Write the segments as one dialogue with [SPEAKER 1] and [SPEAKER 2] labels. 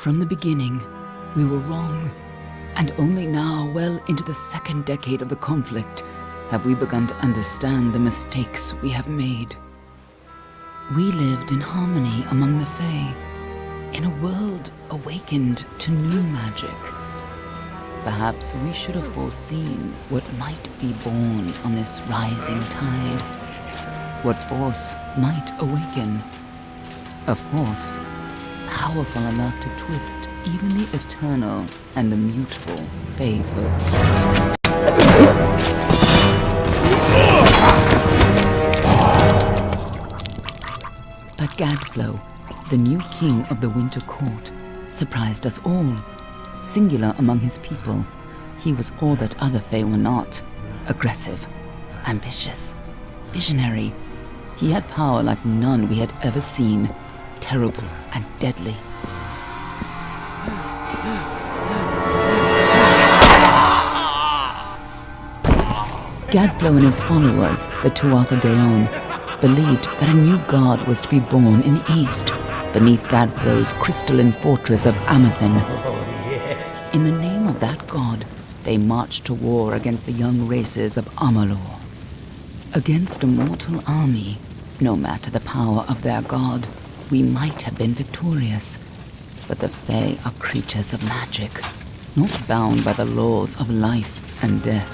[SPEAKER 1] From the beginning, we were wrong. And only now, well into the second decade of the conflict, have we begun to understand the mistakes we have made. We lived in harmony among the Fae, in a world awakened to new magic. Perhaps we should have foreseen what might be born on this rising tide. What force might awaken. A force powerful enough to twist even the eternal and immutable faithful. But Gadflow, the new king of the Winter Court, surprised us all. Singular among his people, he was all that other Fae were not. Aggressive, ambitious, visionary. He had power like none we had ever seen, terrible and deadly. Gadflow and his followers, the Tuatha Deon, believed that a new god was to be born in the east, beneath Gadflow's crystalline fortress of Amathen. In the name of that god, they marched to war against the young races of Amlaur. Against a mortal army, no matter the power of their god, we might have been victorious. But the Fae are creatures of magic, not bound by the laws of life and death.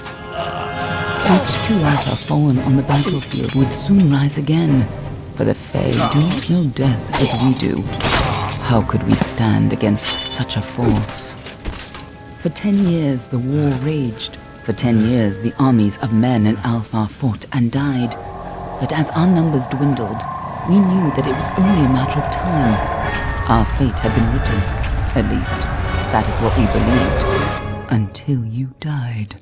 [SPEAKER 1] Each Tuatha fallen on the battlefield would soon rise again, for the Fae do not know death as we do. How could we stand against such a force? For 10 years the war raged. For 10 years the armies of Men and Alpha fought and died. But as our numbers dwindled, we knew that it was only a matter of time. Our fate had been written. At least, that is what we believed. Until you died.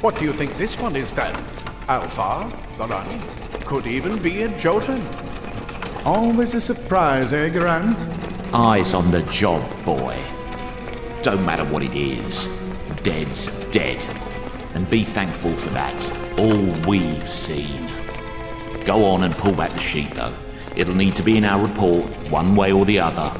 [SPEAKER 2] What do you think this one is then? Alpha? Barani? Could even be a Jotun. Always a surprise, eh, Garan?
[SPEAKER 3] Eyes on the job, boy. Don't matter what it is. Dead's dead. And be thankful for that. All we've seen. Go on and pull back the sheet, though. It'll need to be in our report, one way or the other.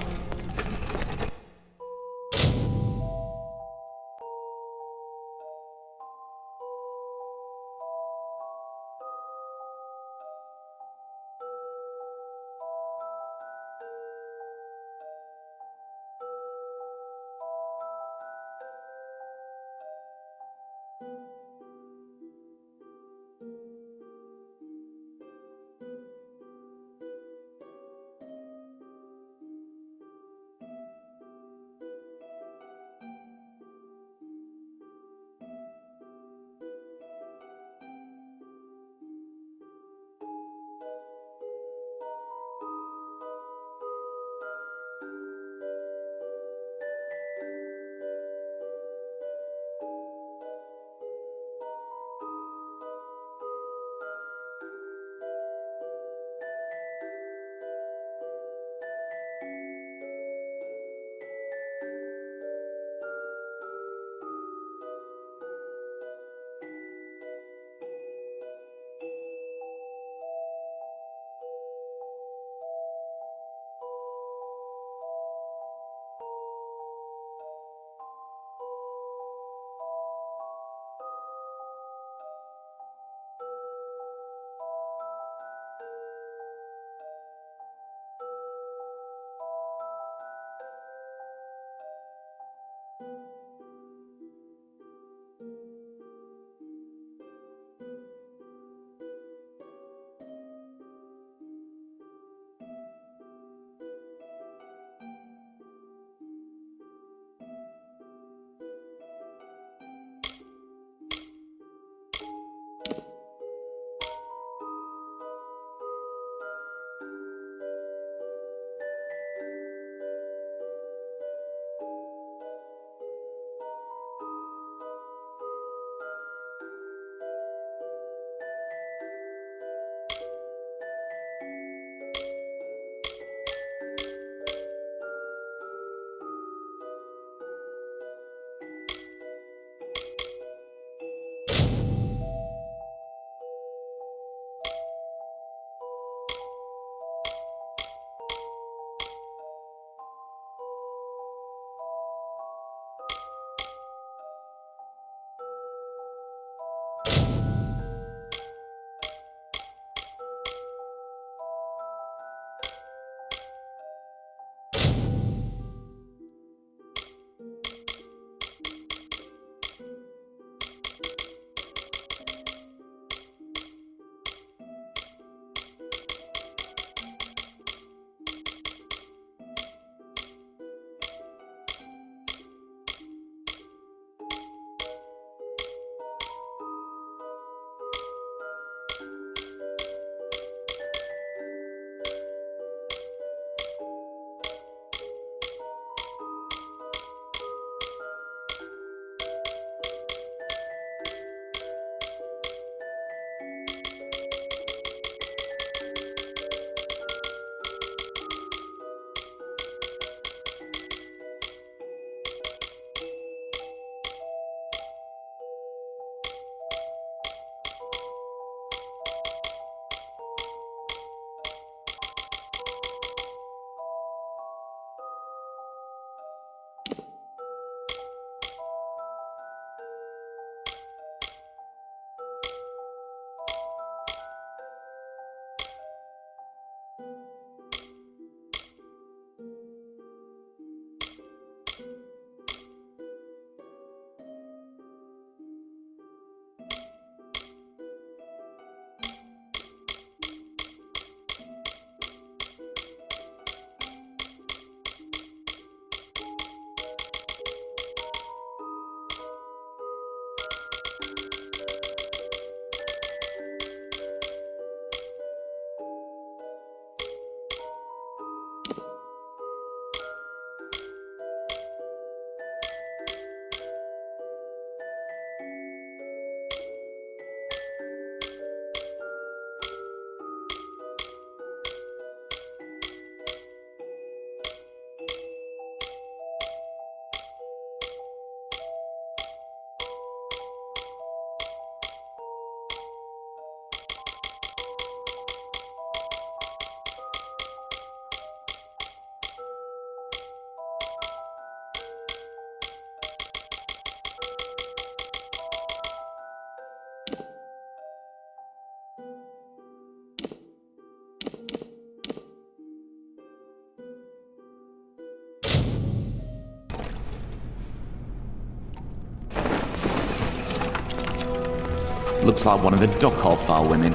[SPEAKER 3] Looks like one of the Dock-Alfar women.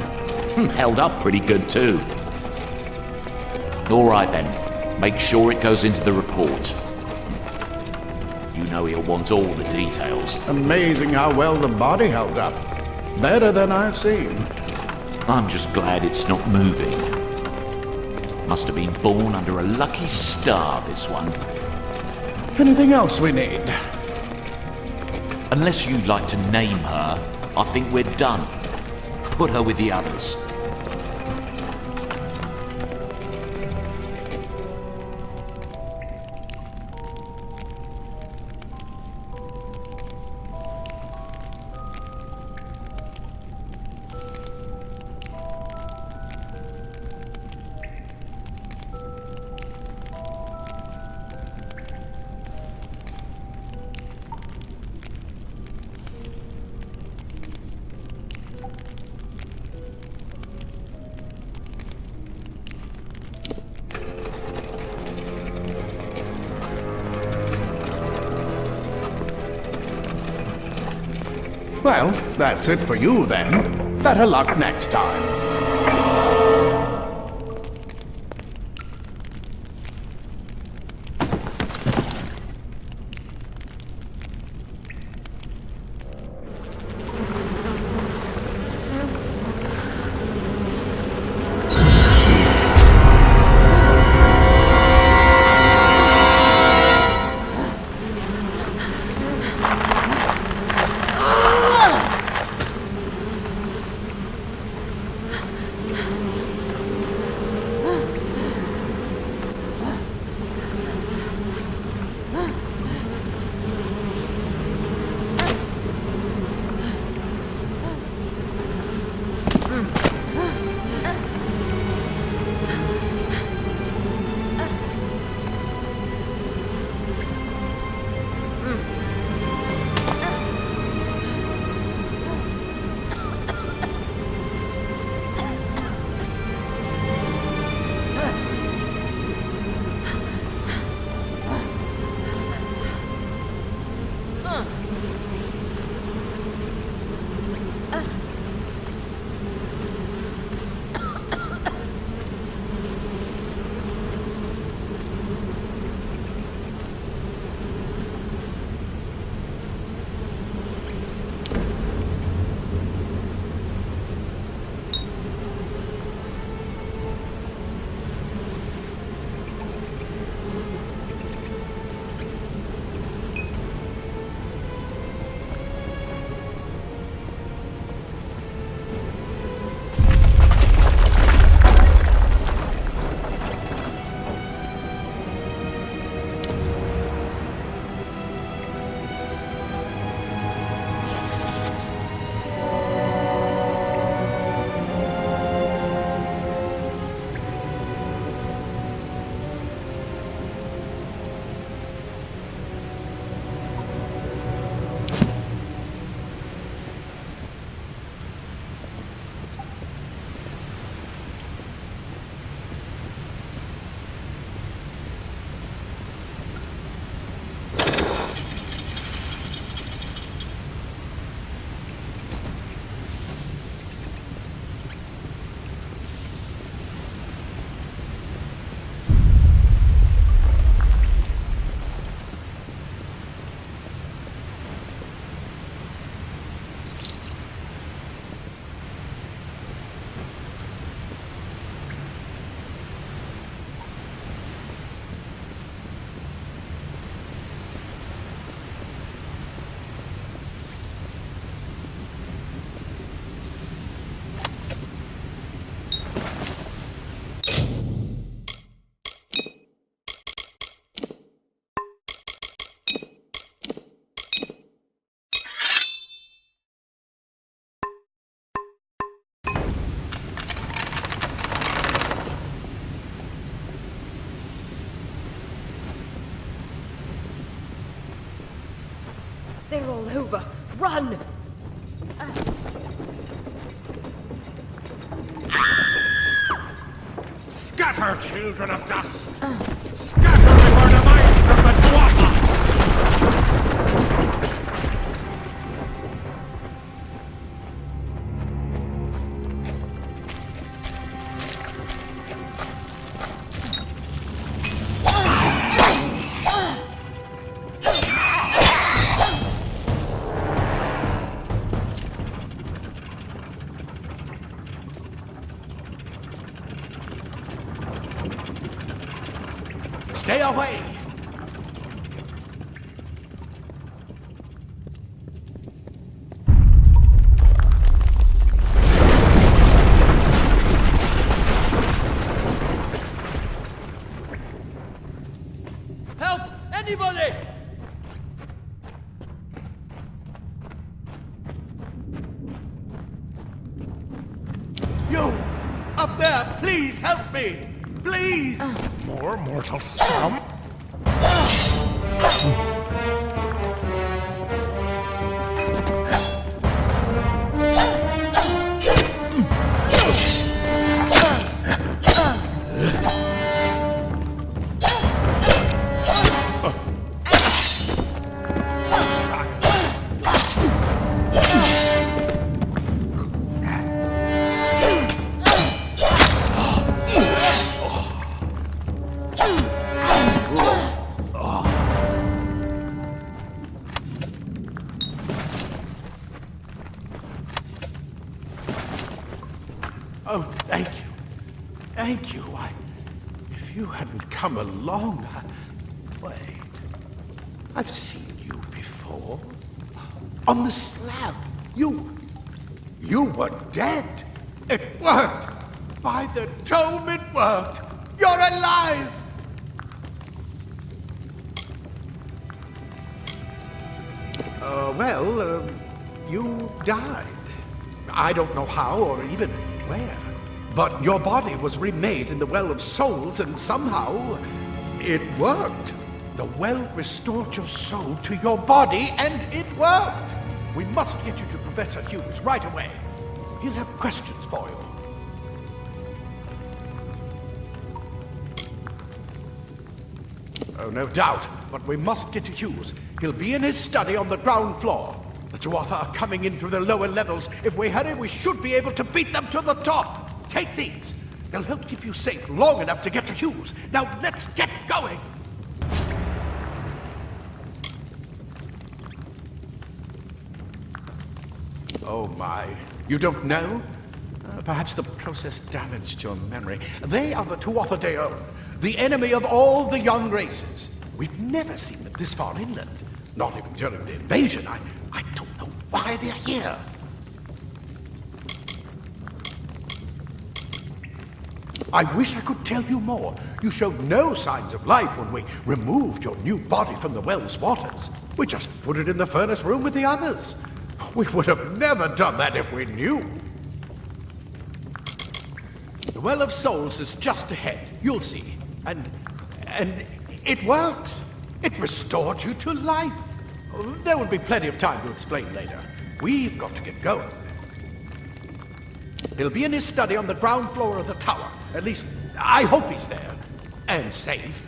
[SPEAKER 3] Held up pretty good too. All right then, make sure it goes into the report. You know he'll want all the details.
[SPEAKER 2] Amazing how well the body held up. Better than I've seen.
[SPEAKER 3] I'm just glad it's not moving. Must have been born under a lucky star, this one.
[SPEAKER 2] Anything else we need?
[SPEAKER 3] Unless you'd like to name her, I think we're done. Put her with the others.
[SPEAKER 2] Well, that's it for you then. Better luck next time.
[SPEAKER 4] They're all over. Run!
[SPEAKER 5] Scatter, children of dust! Scatter before the might of the Tuatha!
[SPEAKER 2] Stay away!
[SPEAKER 6] Help! Anybody!
[SPEAKER 2] You! Up there! Please help me! Please!
[SPEAKER 5] More mortal scum?
[SPEAKER 2] Oh, thank you. Thank you. If you hadn't come along, Wait. I've seen you before. On the slab. You were dead. It worked. By the dome, it worked. You're alive. You died. I don't know how or even where. But your body was remade in the Well of Souls, and somehow it worked. The well restored your soul to your body, and it worked. We must get you to Professor Hughes right away. He'll have questions for you. Oh, no doubt. But we must get to Hughes. He'll be in his study on the ground floor. The Tuatha are coming in through the lower levels. If we hurry, we should be able to beat them to the top. Take these. They'll help keep you safe long enough to get to Hughes. Now, let's get going. Oh, my. You don't know? Perhaps the process damaged your memory. They are the Tuatha Deon, the enemy of all the young races. We've never seen them this far inland. Not even during the invasion. I don't know why they're here. I wish I could tell you more. You showed no signs of life when we removed your new body from the well's waters. We just put it in the furnace room with the others. We would have never done that if we knew. The Well of Souls is just ahead. You'll see. And it works. It restored you to life. There will be plenty of time to explain later. We've got to get going. He'll be in his study on the ground floor of the tower. At least, I hope he's there. And safe.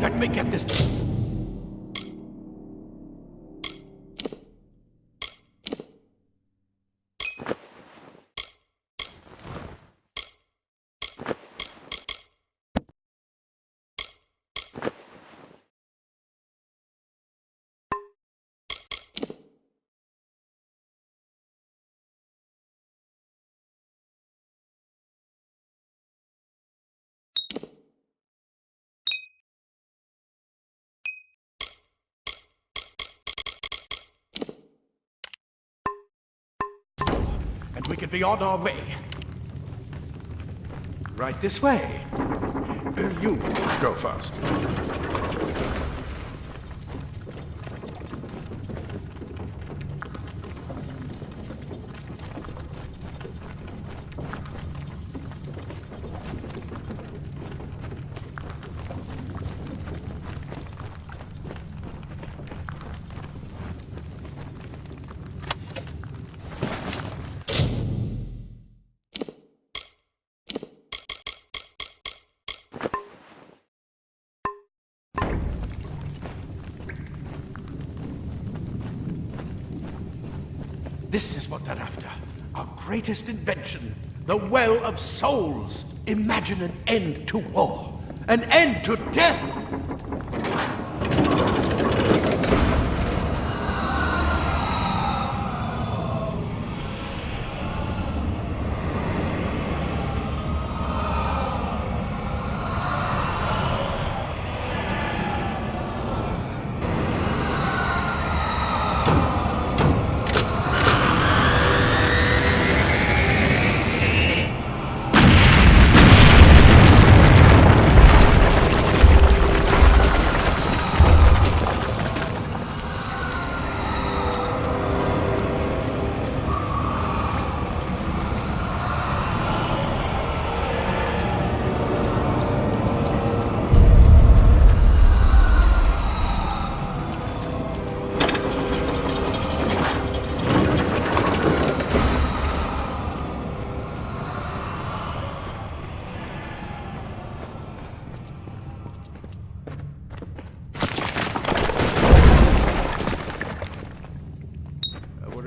[SPEAKER 2] Let me get this... and we can be on our way. Right this way. You go first. This is what they're after. Our greatest invention. The Well of Souls. Imagine an end to war. An end to death.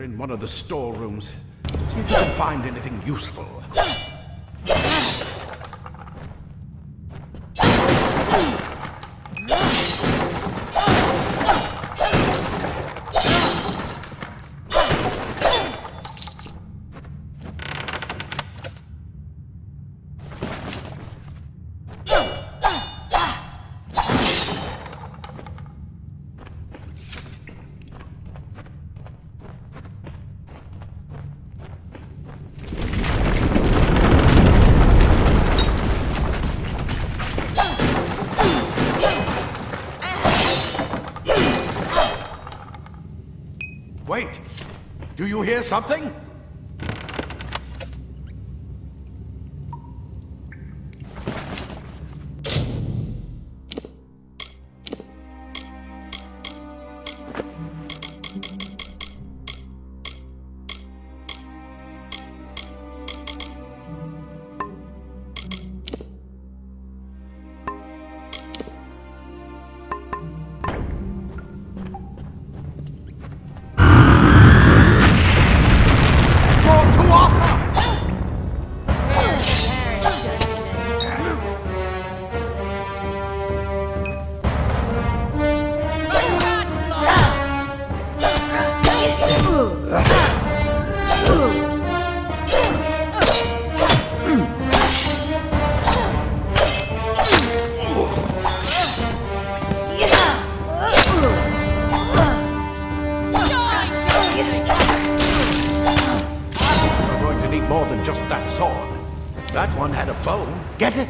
[SPEAKER 2] They're in one of the storerooms. See if you can find anything useful. Wait! Do you hear something? More than just that sword. That one had a bow. Get it?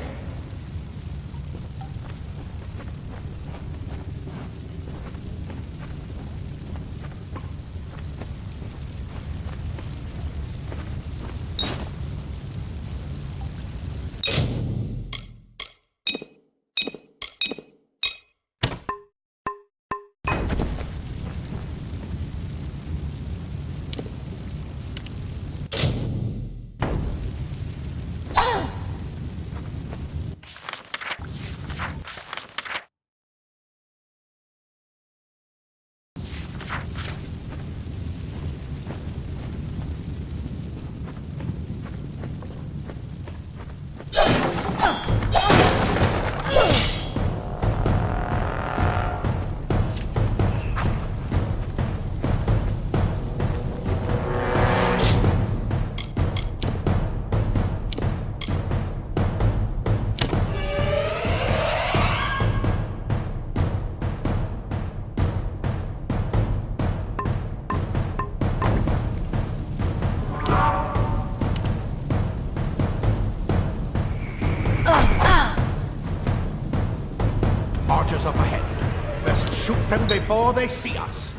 [SPEAKER 2] Archers up ahead. Best shoot them before they see us.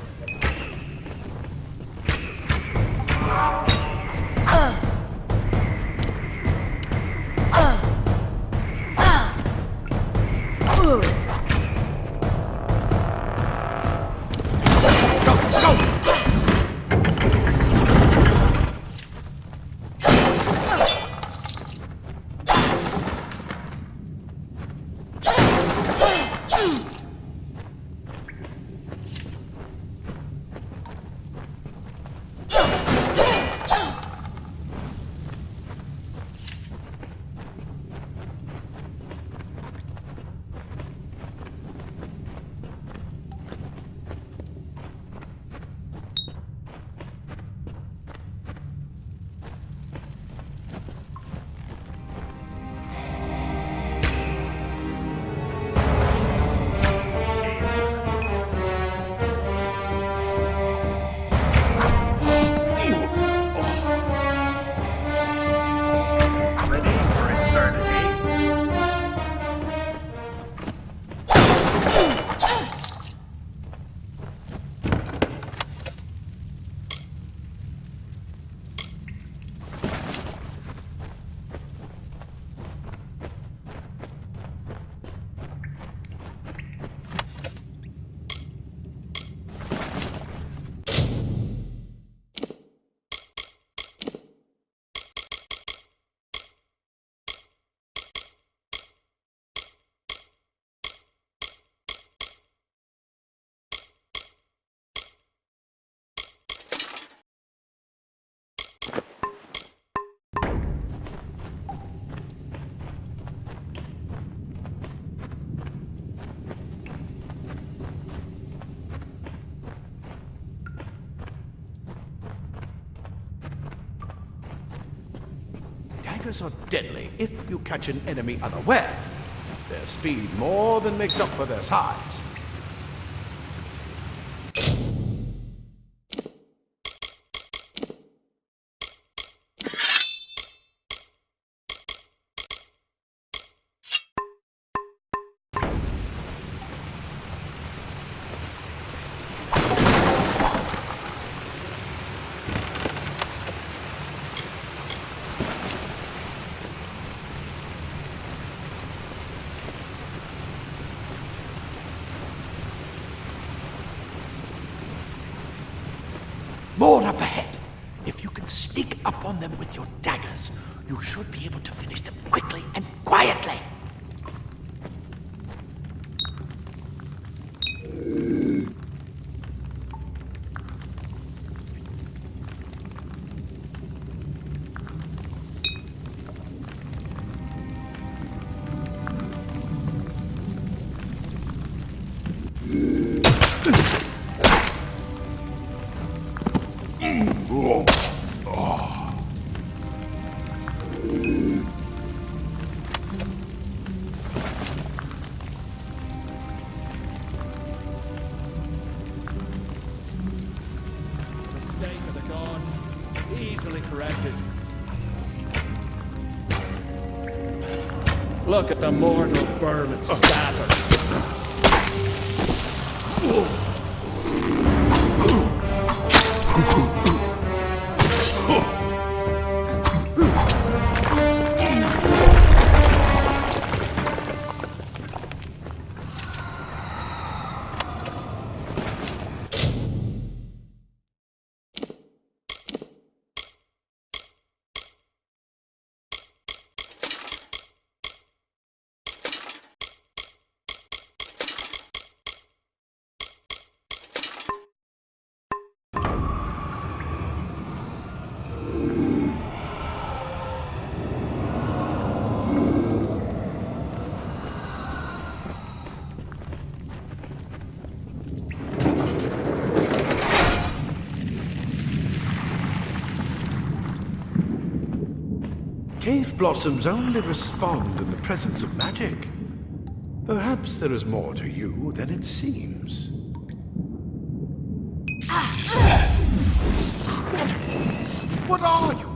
[SPEAKER 2] daggers are deadly if you catch an enemy unaware. Their speed more than makes up for their size. More up ahead. If you can sneak up on them with your daggers, you should be able to finish them quickly and quietly.
[SPEAKER 6] Mistake of the gods. Easily corrected. Look at the mortal vermin scattered.
[SPEAKER 2] Cave blossoms only respond in the presence of magic. Perhaps there is more to you than it seems. What are you?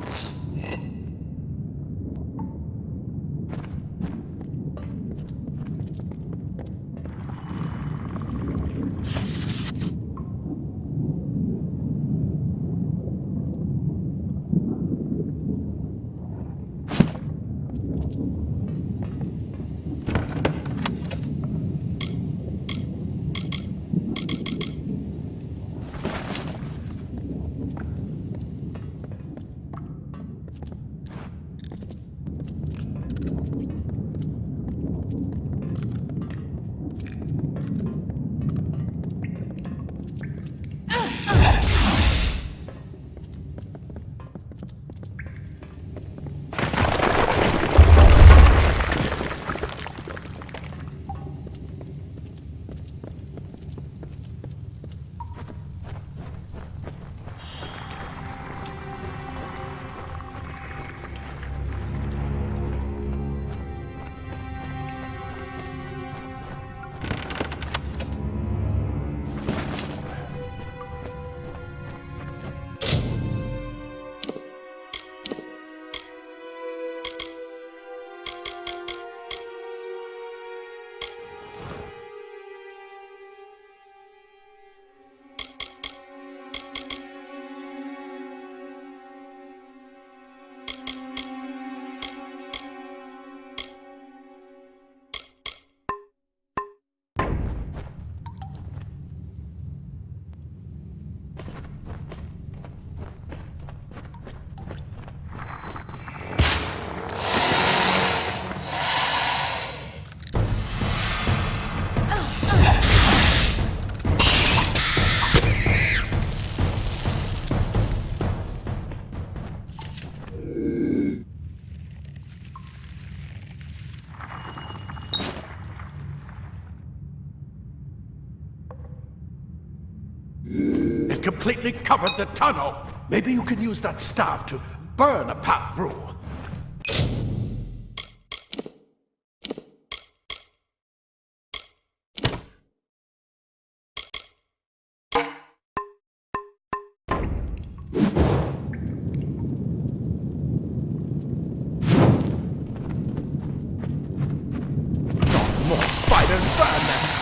[SPEAKER 2] It completely covered the tunnel. Maybe you can use that staff to burn a path through.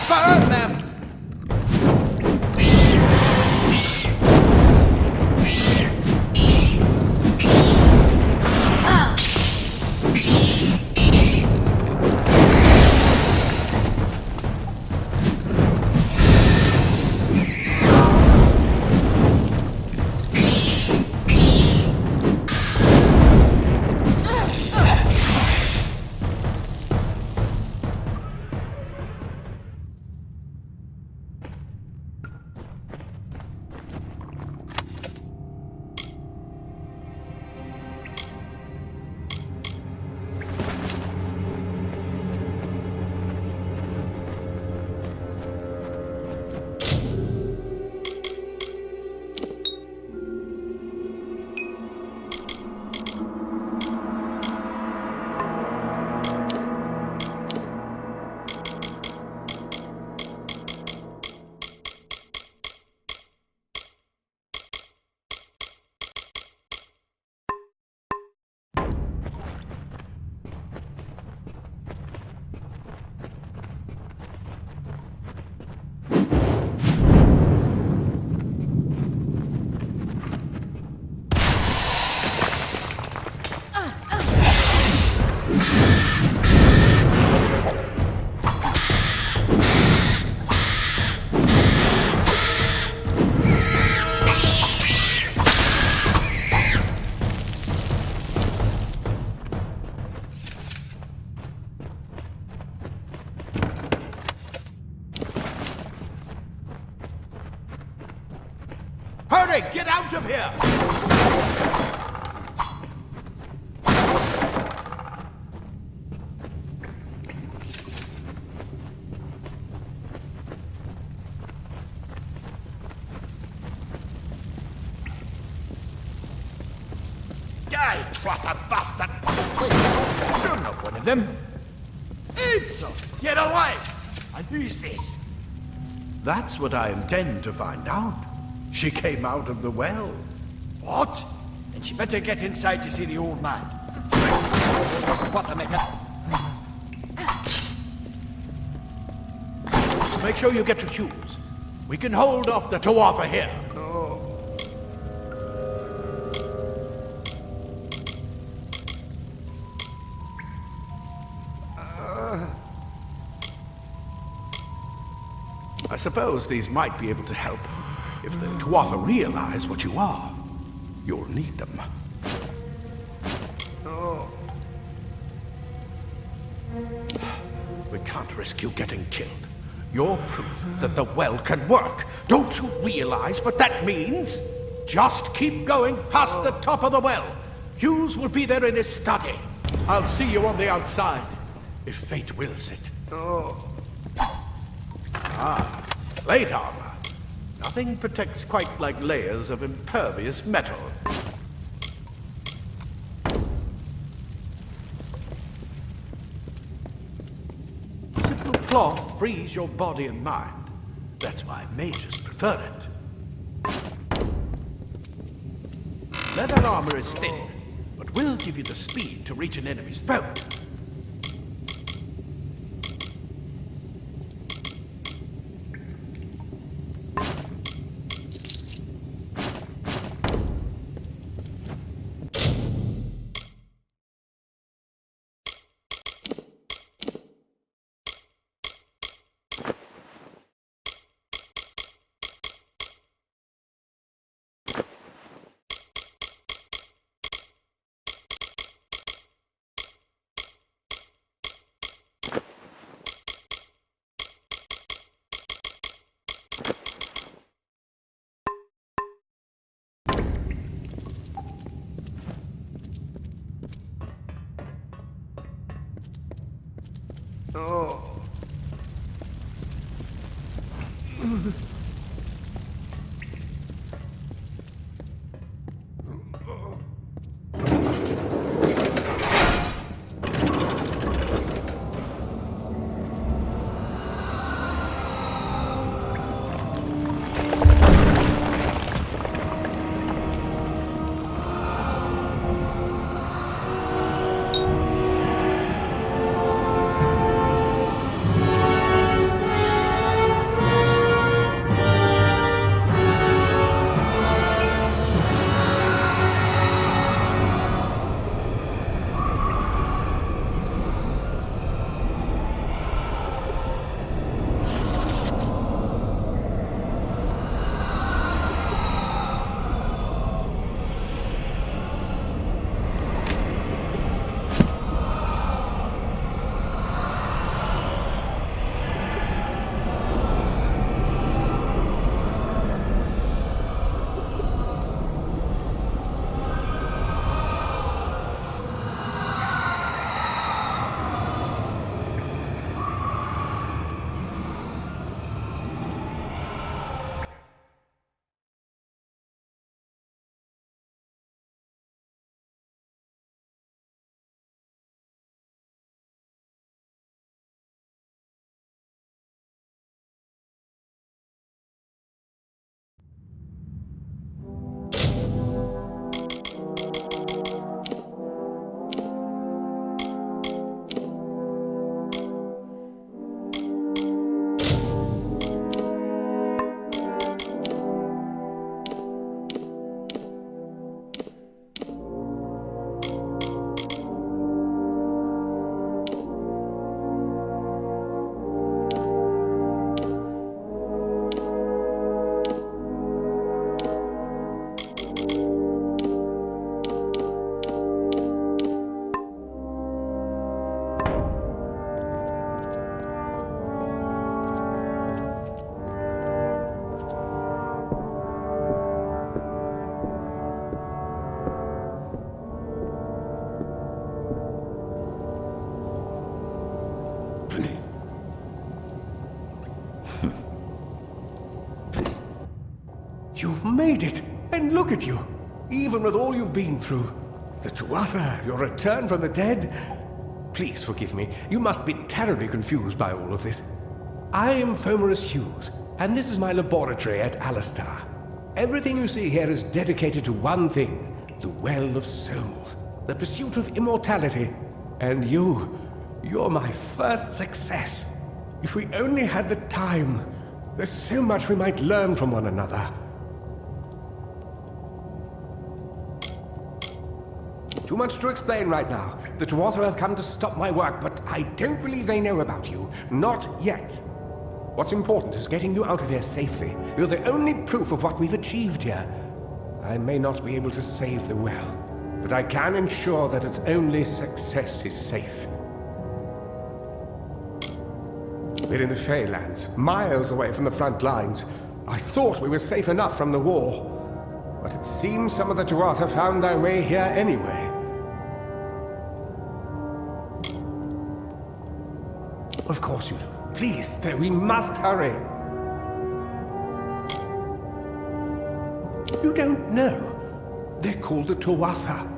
[SPEAKER 2] Burn them! Hurry! Get out of here!
[SPEAKER 5] Die, Trotha bastard!
[SPEAKER 2] You're not one of them.
[SPEAKER 5] Ansel, get away! And who's this?
[SPEAKER 2] That's what I intend to find out. She came out of the well.
[SPEAKER 5] What? Then she better get inside to see the old man. What the maker?
[SPEAKER 2] Make sure you get to Hughes. We can hold off the Tuatha here. I suppose these might be able to help. If the Tuatha realize what you are, you'll need them. We can't risk you getting killed. You're proof that the well can work. Don't you realize what that means? Just keep going past the top of the well. Hughes will be there in his study. I'll see you on the outside, if fate wills it. Plate armor. Nothing protects quite like layers of impervious metal. Simple cloth frees your body and mind. That's why mages prefer it. Leather armor is thin, but will give you the speed to reach an enemy's boat.
[SPEAKER 7] You've made it, and look at you. Even with all you've been through. The Tuatha, your return from the dead. Please forgive me. You must be terribly confused by all of this. I am Fomerus Hughes, and this is my laboratory at Alistar. Everything you see here is dedicated to one thing, the Well of Souls, the pursuit of immortality. And you're my first success. If we only had the time, there's so much we might learn from one another. Too much to explain right now. The Tuatha have come to stop my work, but I don't believe they know about you. Not yet. What's important is getting you out of here safely. You're the only proof of what we've achieved here. I may not be able to save the well, but I can ensure that its only success is safe. We're in the Feylands, miles away from the front lines. I thought we were safe enough from the war, but it seems some of the Tuatha found their way here anyway. Of course you do. Please, we must hurry. You don't know. They're called the Tuatha.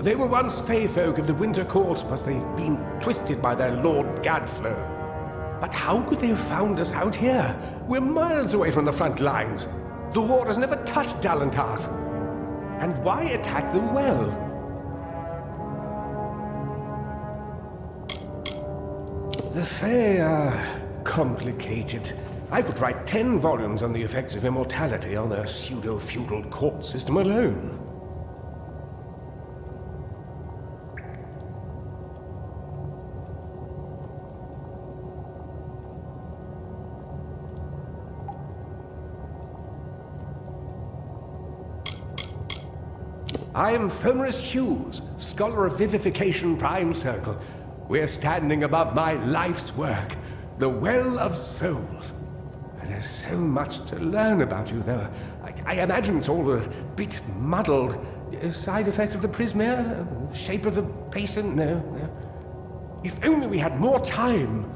[SPEAKER 7] They were once Fey folk of the Winter Court, but they've been twisted by their Lord Gadflow. But how could they have found us out here? We're miles away from the front lines. The war has never touched Dalantarth. And why attack the well? The Fae are complicated. I could write 10 volumes on the effects of immortality on their pseudo-feudal court system alone. I am Fomerus Hughes, Scholar of Vivification Prime Circle. We're standing above my life's work, the Well of Souls. There's so much to learn about you, though. I imagine it's all a bit muddled. A side effect of the prismere? Shape of the basin? No. If only we had more time.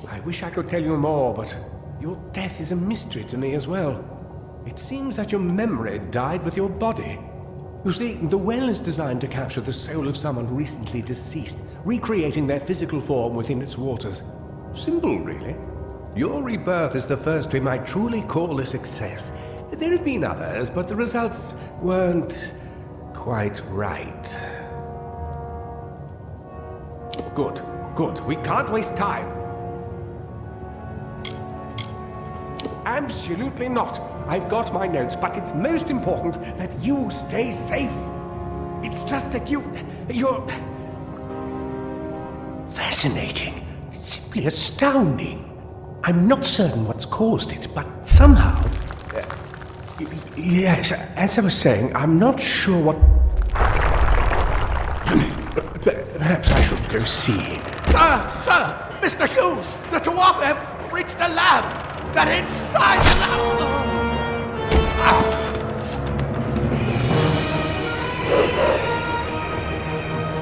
[SPEAKER 7] I wish I could tell you more, but your death is a mystery to me as well. It seems that your memory died with your body. You see, the well is designed to capture the soul of someone recently deceased, recreating their physical form within its waters. Simple, really. Your rebirth is the first we might truly call a success. There have been others, but the results weren't quite right. Good. We can't waste time. Absolutely not. I've got my notes, but it's most important that you stay safe. It's just that you're... fascinating. Simply astounding. I'm not certain what's caused it, but somehow... yes, as I was saying, I'm not sure what... Perhaps I should go see.
[SPEAKER 2] Sir! Mr. Hughes! The Tuatha have breached the lab! They're inside the lab!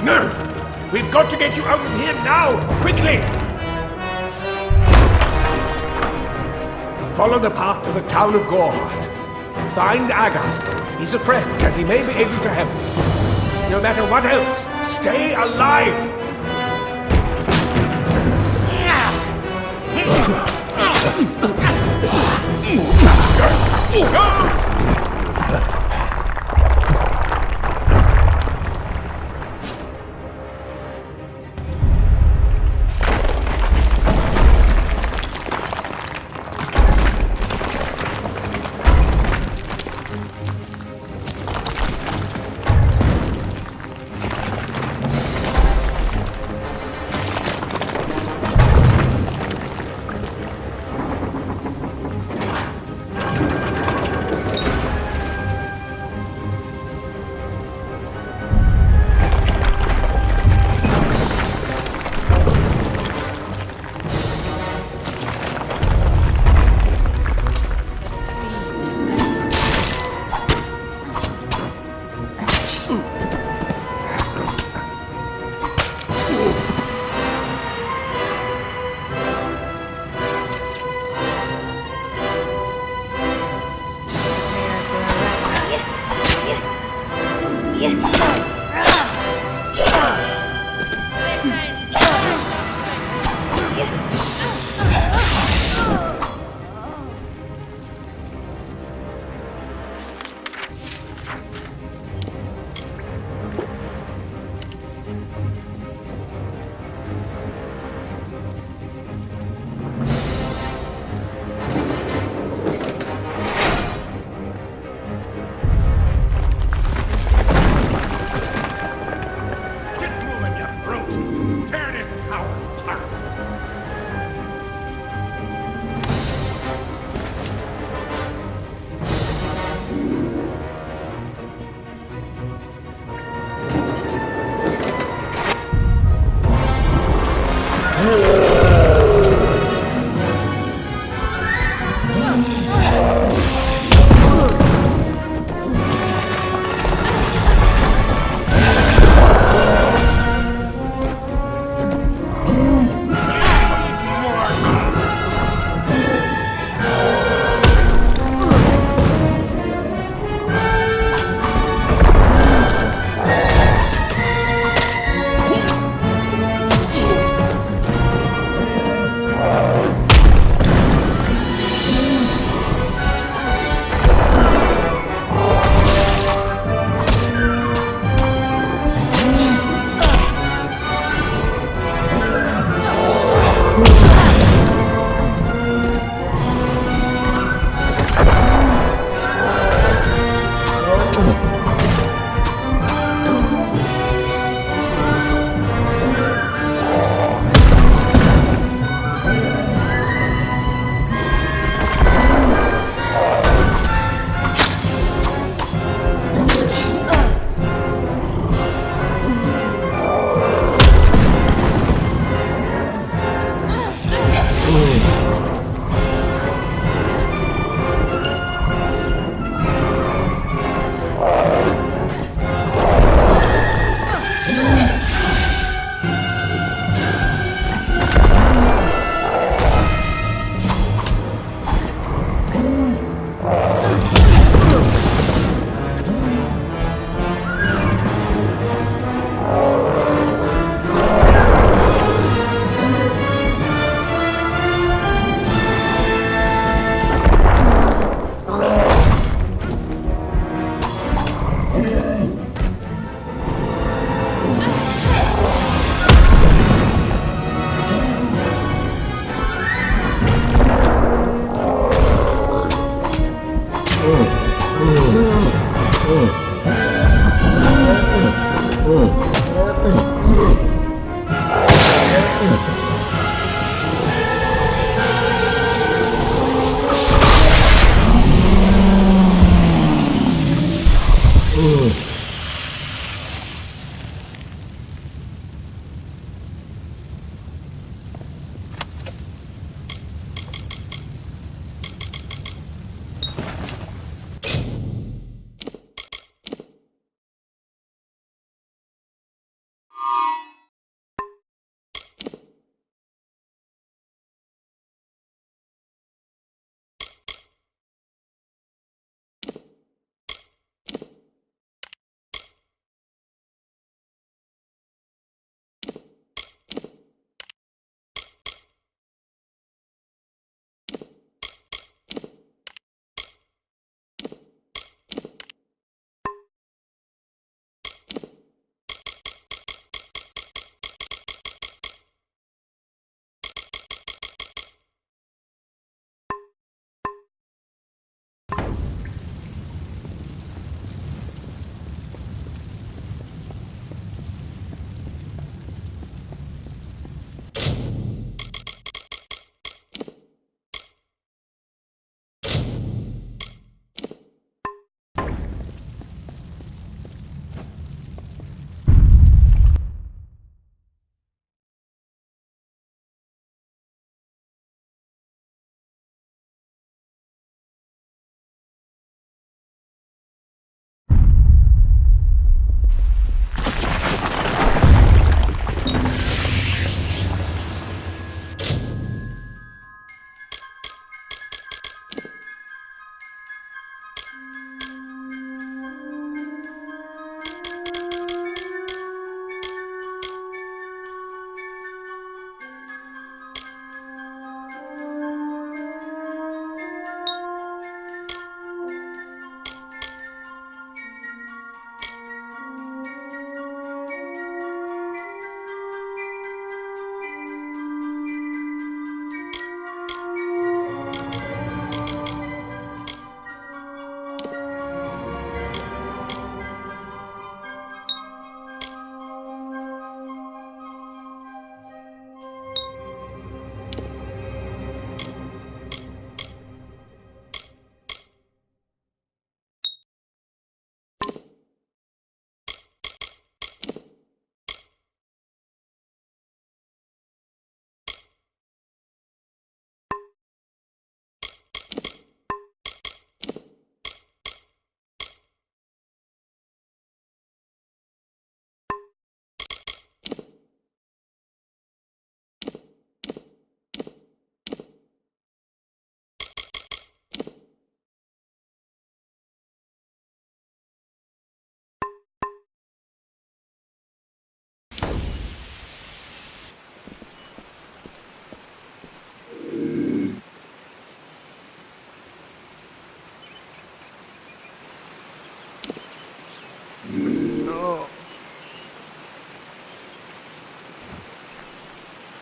[SPEAKER 7] No! We've got to get you out of here now! Quickly! Follow the path to the town of Gorhart. Find Agath. He's a friend, and he may be able to help. No matter what else, stay alive!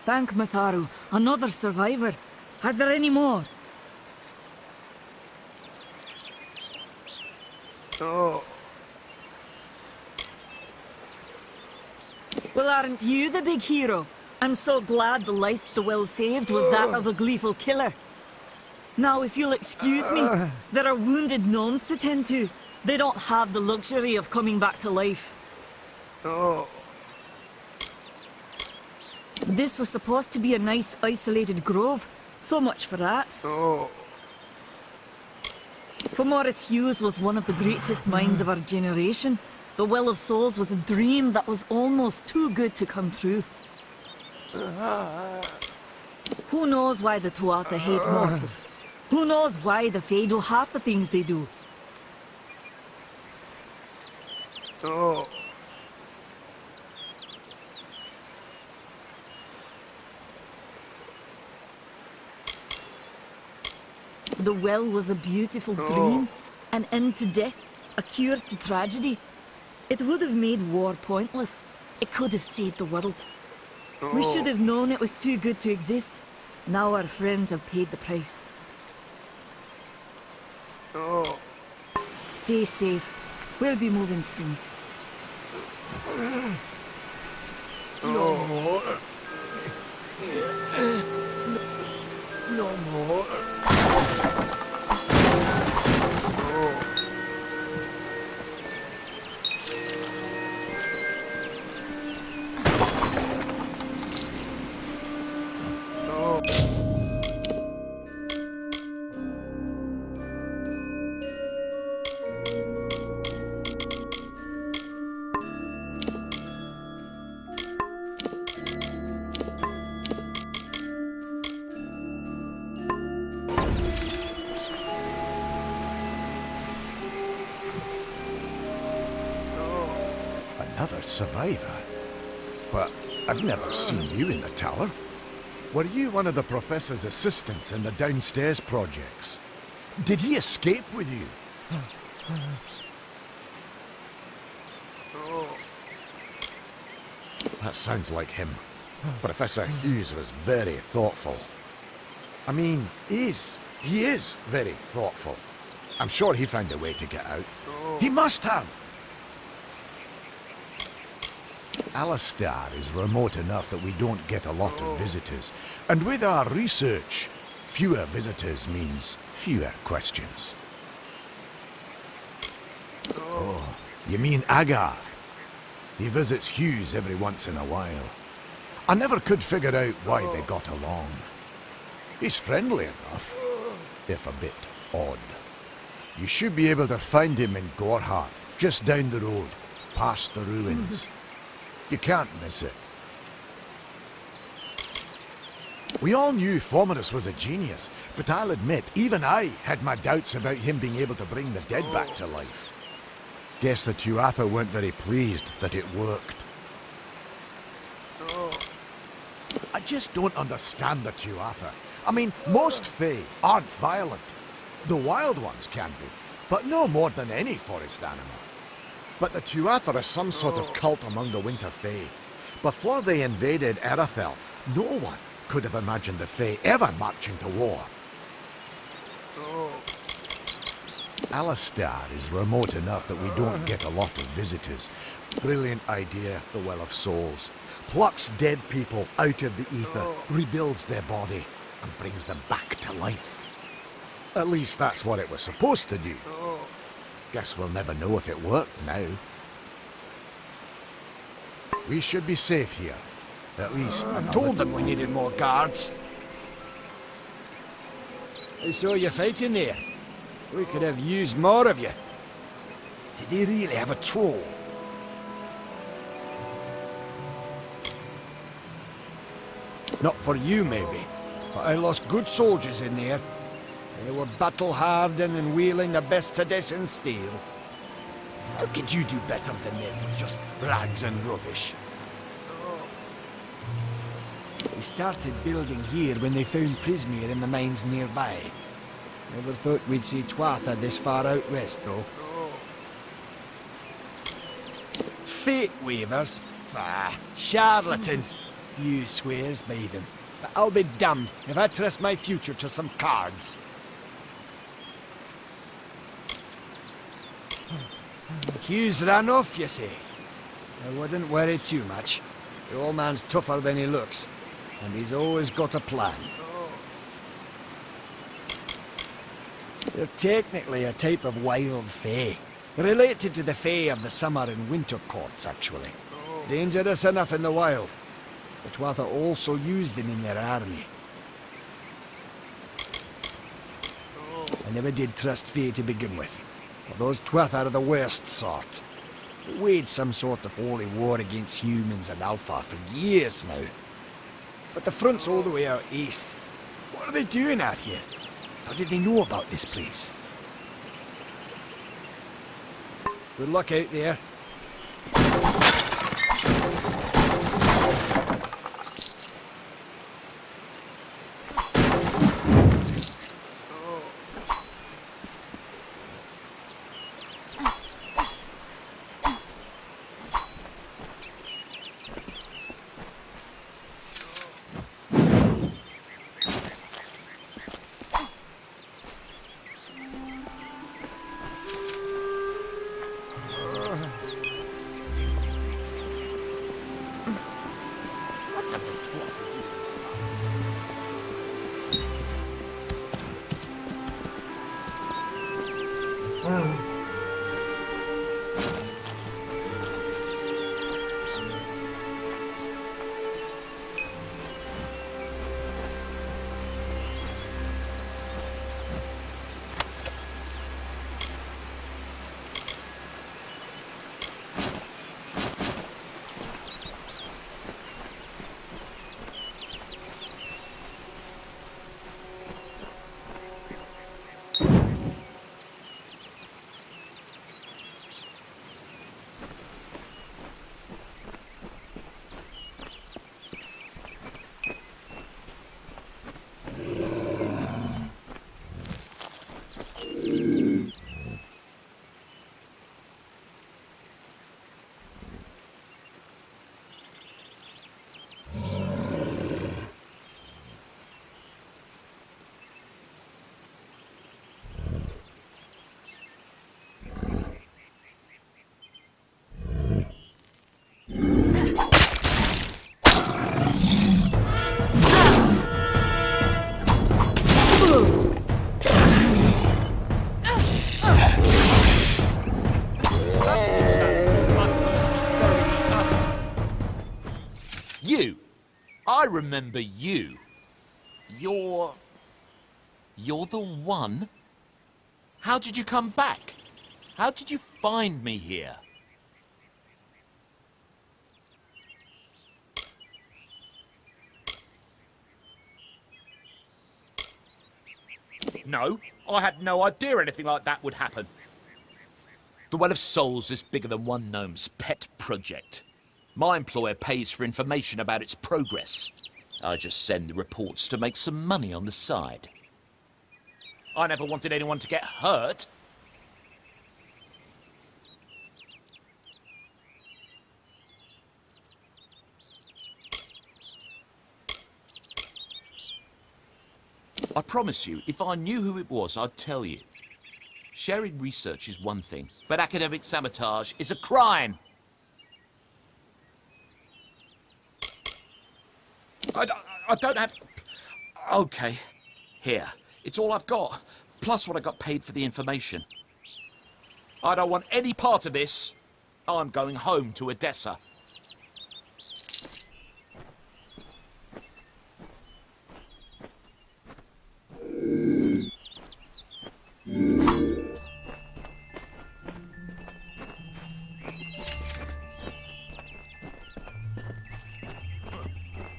[SPEAKER 4] Thank Matharu, another survivor. Are there any more?
[SPEAKER 7] Oh.
[SPEAKER 4] Well, aren't you the big hero? I'm so glad the life the will saved was that of a gleeful killer. Now, if you'll excuse me, there are wounded gnomes to tend to. They don't have the luxury of coming back to life.
[SPEAKER 7] Oh.
[SPEAKER 4] This was supposed to be a nice, isolated grove. So much for that. For Maurice Hughes was one of the greatest minds of our generation. The Well of Souls was a dream that was almost too good to come true. Who knows why the Tuatha hate mortals? Who knows why the Fae do half the things they do? The well was a beautiful dream, an end to death, a cure to tragedy. It would have made war pointless. It could have saved the world. We should have known it was too good to exist. Now our friends have paid the price. Stay safe. We'll be moving soon.
[SPEAKER 5] No more. No more.
[SPEAKER 8] Another survivor? But I've never seen you in the tower. Were you one of the Professor's assistants in the downstairs projects? Did he escape with you? That sounds like him. Professor Hughes was very thoughtful. I mean, he is very thoughtful. I'm sure he found a way to get out. He must have! Alistair is remote enough that we don't get a lot of visitors. And with our research, fewer visitors means fewer questions. Oh, you mean Agath? He visits Hughes every once in a while. I never could figure out why they got along. He's friendly enough, if a bit odd. You should be able to find him in Gorhart, just down the road, past the ruins. You can't miss it. We all knew Fomerus was a genius, but I'll admit, even I had my doubts about him being able to bring the dead back to life. Guess the Tuatha weren't very pleased that it worked. I just don't understand the Tuatha. I mean, most Fae aren't violent. The wild ones can be, but no more than any forest animal. But the Tuatha are some sort of cult among the Winter Fae. Before they invaded Erythel, no one could have imagined the Fae ever marching to war. Alistair is remote enough that we don't get a lot of visitors. Brilliant idea, the Well of Souls. Plucks dead people out of the ether, rebuilds their body, and brings them back to life. At least that's what it was supposed to do. Guess we'll never know if it worked now. We should be safe here. At least
[SPEAKER 5] I told them we needed more guards. I saw you fighting there. We could have used more of you. Did they really have a troll? Not for you, maybe. But I lost good soldiers in there. They were battle-hardened and wielding the best Tedescan steel. How could you do better than them with just rags and rubbish? We started building here when they found Prismere in the mines nearby. Never thought we'd see Tuatha this far out west, though. Fate weavers? Ah, charlatans. You swears by them. But I'll be damned if I trust my future to some cards. Hughes ran off, you say? I wouldn't worry too much. The old man's tougher than he looks, and he's always got a plan. They're technically a type of wild fae. Related to the fae of the summer and winter courts, actually. Dangerous enough in the wild. The Tuatha also used them in their army. I never did trust Fae to begin with. Well, those Tuatha are the worst sort. They waged some sort of holy war against humans and Alpha for years now. But the front's all the way out east. What are they doing out here? How did they know about this place? Good luck out there.
[SPEAKER 3] I remember you. You're the one? How did you come back? How did you find me here? No, I had no idea anything like that would happen. The Well of Souls is bigger than one gnome's pet project. My employer pays for information about its progress. I just send the reports to make some money on the side. I never wanted anyone to get hurt. I promise you, if I knew who it was, I'd tell you. Sharing research is one thing, but academic sabotage is a crime. I don't have... Okay, here. It's all I've got, plus what I got paid for the information. I don't want any part of this. I'm going home to Odessa.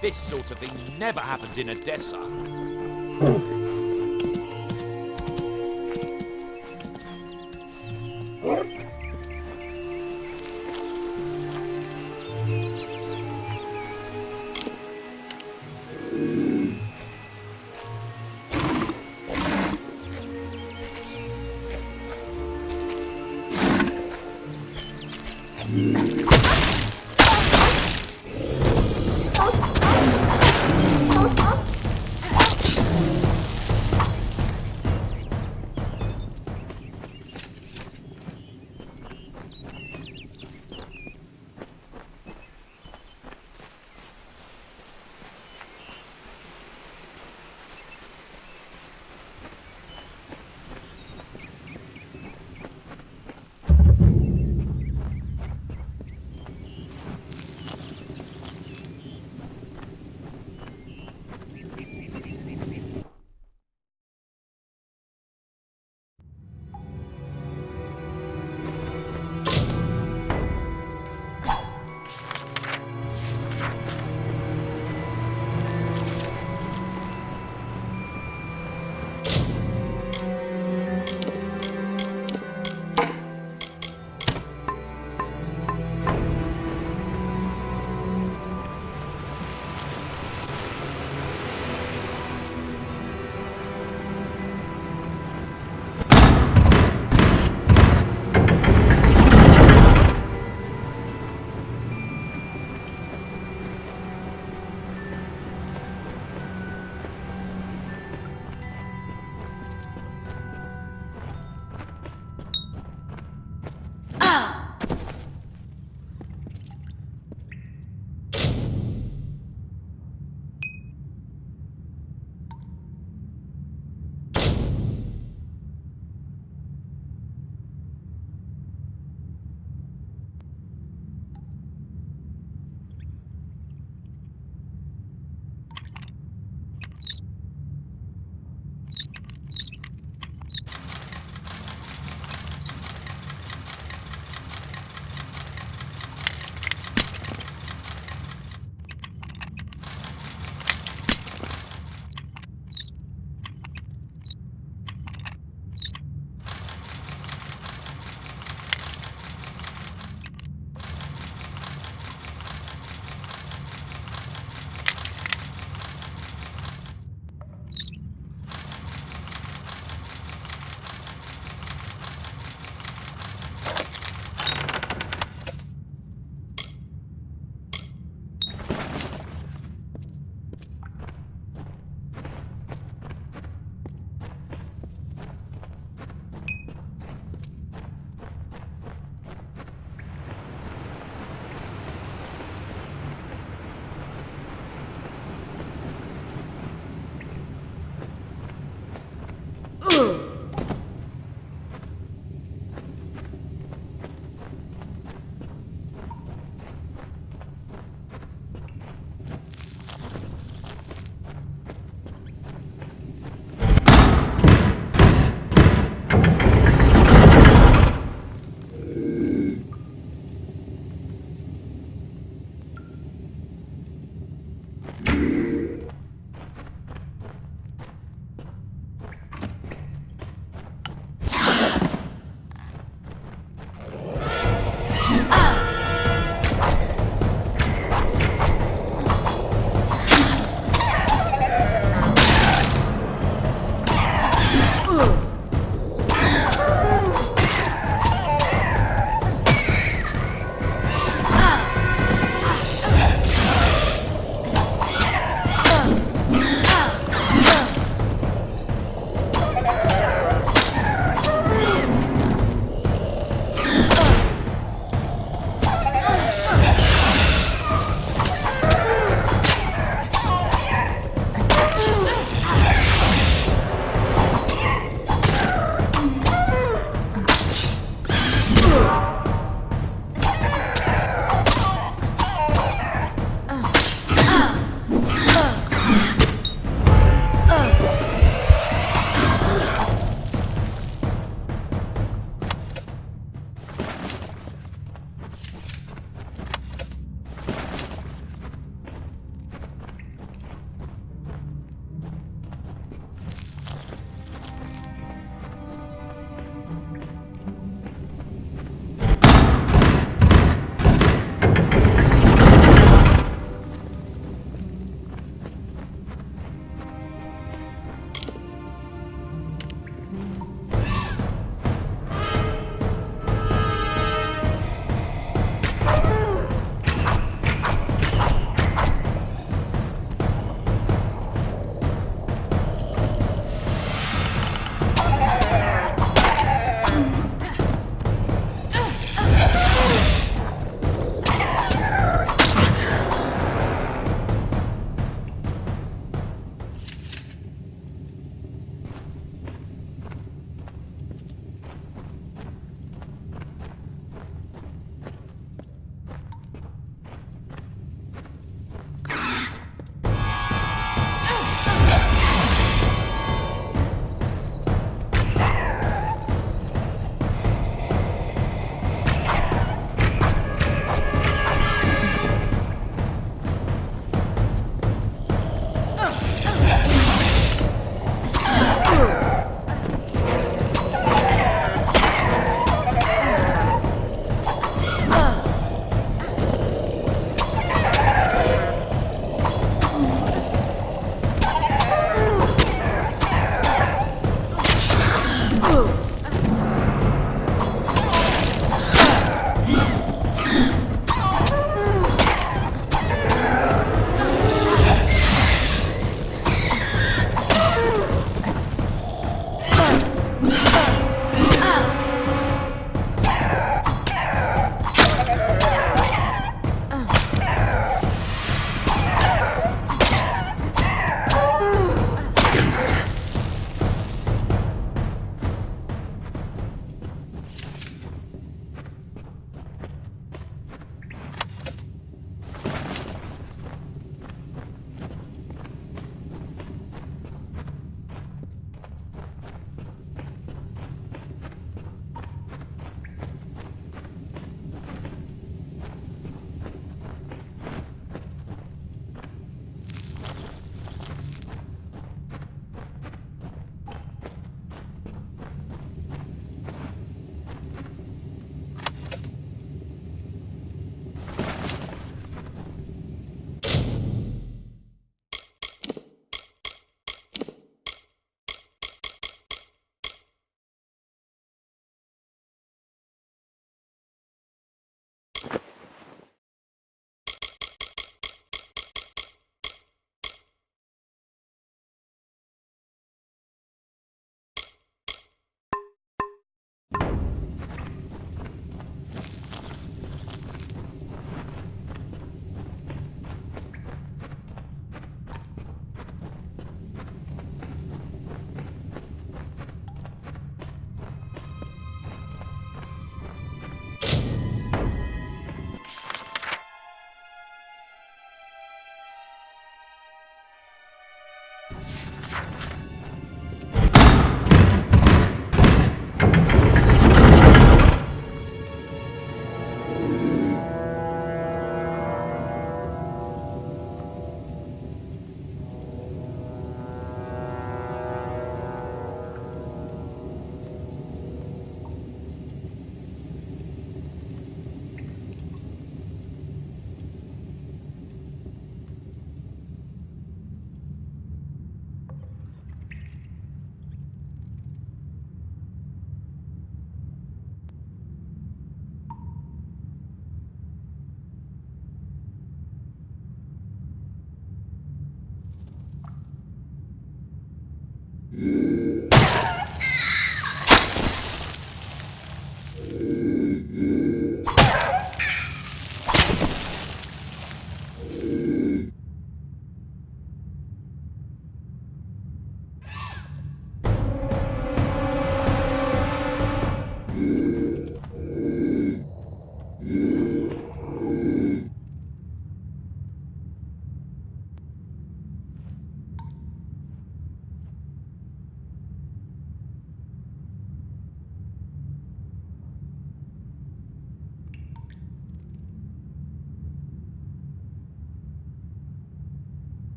[SPEAKER 3] This sort of thing never happened in Odessa.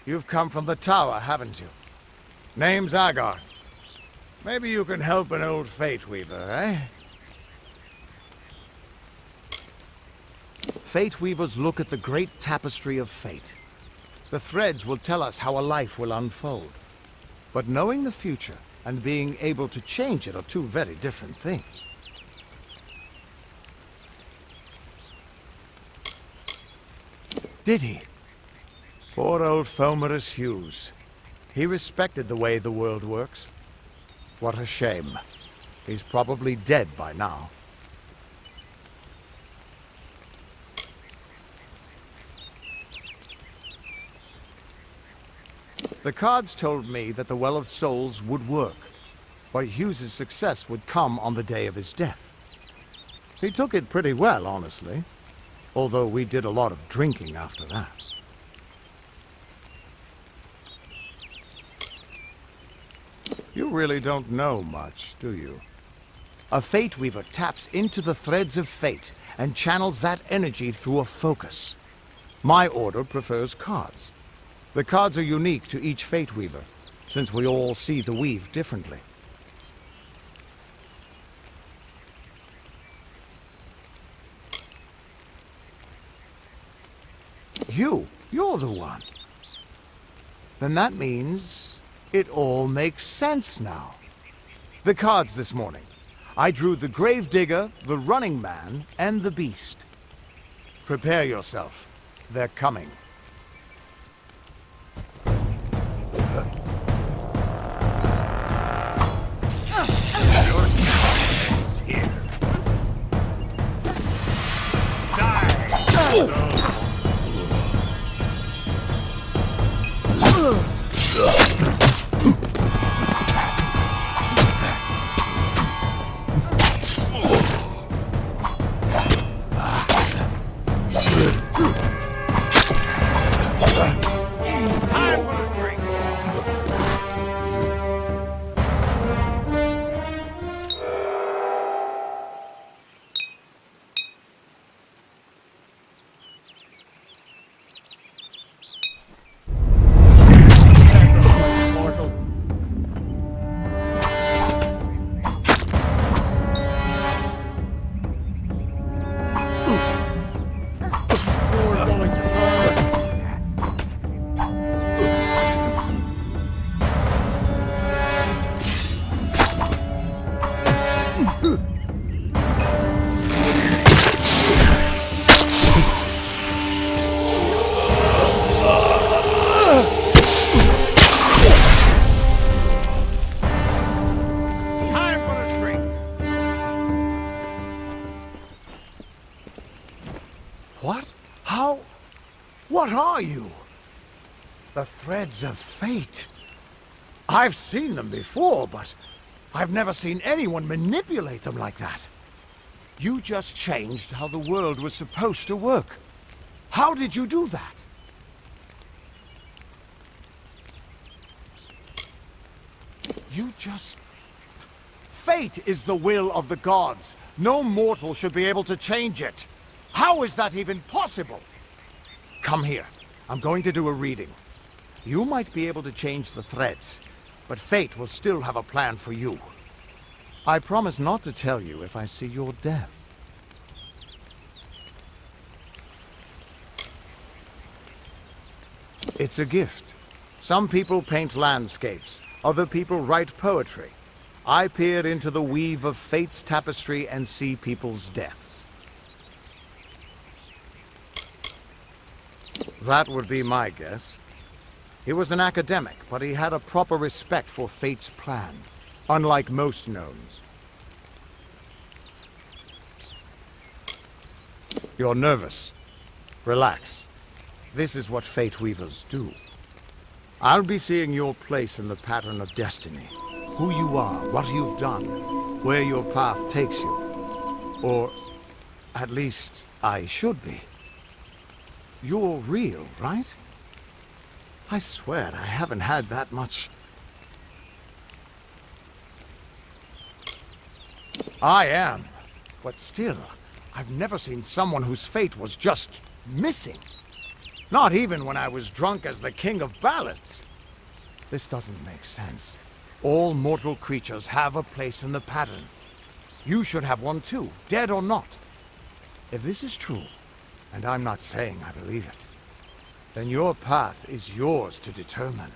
[SPEAKER 5] You've come from the tower, haven't you? Name's Agarth. Maybe you can help an old Fate Weaver, eh? Fate Weavers look at the great tapestry of fate. The threads will tell us how a life will unfold. But knowing the future and being able to change it are two very different things. Did he? Poor old Fomerus Hughes. He respected the way the world works. What a shame. He's probably dead by now. The cards told me that the Well of Souls would work, but Hughes's success would come on the day of his death. He took it pretty well, honestly, although we did a lot of drinking after that. You really don't know much, do you? A Fate Weaver taps into the threads of fate and channels that energy through a focus. My order prefers cards. The cards are unique to each Fate Weaver, since we all see the weave differently. You're the one. Then that means it all makes sense now. The cards this morning. I drew the Gravedigger, the Running Man, and the Beast. Prepare yourself. They're coming. What? How? What are you? The threads of fate. I've seen them before, but I've never seen anyone manipulate them like that. You just changed how the world was supposed to work. How did you do that? You just... Fate is the will of the gods. No mortal should be able to change it. How is that even possible? Come here. I'm going to do a reading. You might be able to change the threads, but fate will still have a plan for you. I promise not to tell you if I see your death. It's a gift. Some people paint landscapes. Other people write poetry. I peer into the weave of fate's tapestry and see people's deaths. That would be my guess. He was an academic, but he had a proper respect for fate's plan, unlike most gnomes. You're nervous. Relax. This is what Fate Weavers do. I'll be seeing your place in the pattern of destiny. Who you are, what you've done, where your path takes you. Or, at least, I should be. You're real, right? I swear I haven't had that much. I am. But still, I've never seen someone whose fate was just missing.
[SPEAKER 8] Not even when I was drunk as the king of ballads. This doesn't make sense. All mortal creatures have a place in the pattern. You should have one too, dead or not. If this is true, and I'm not saying I believe it, then your path is yours to determine.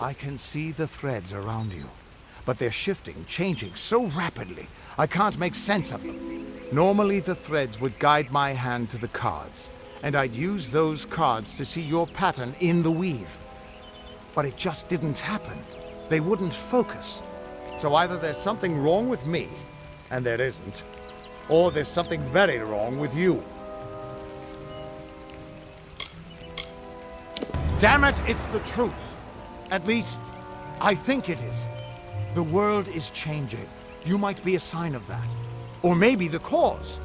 [SPEAKER 8] I can see the threads around you, but they're shifting, changing so rapidly, I can't make sense of them. Normally the threads would guide my hand to the cards, and I'd use those cards to see your pattern in the weave. But it just didn't happen. They wouldn't focus. So either there's something wrong with me, and there isn't, or there's something very wrong with you. Damn it, it's the truth. At least, I think it is. The world is changing. You might be a sign of that. Or maybe the cause.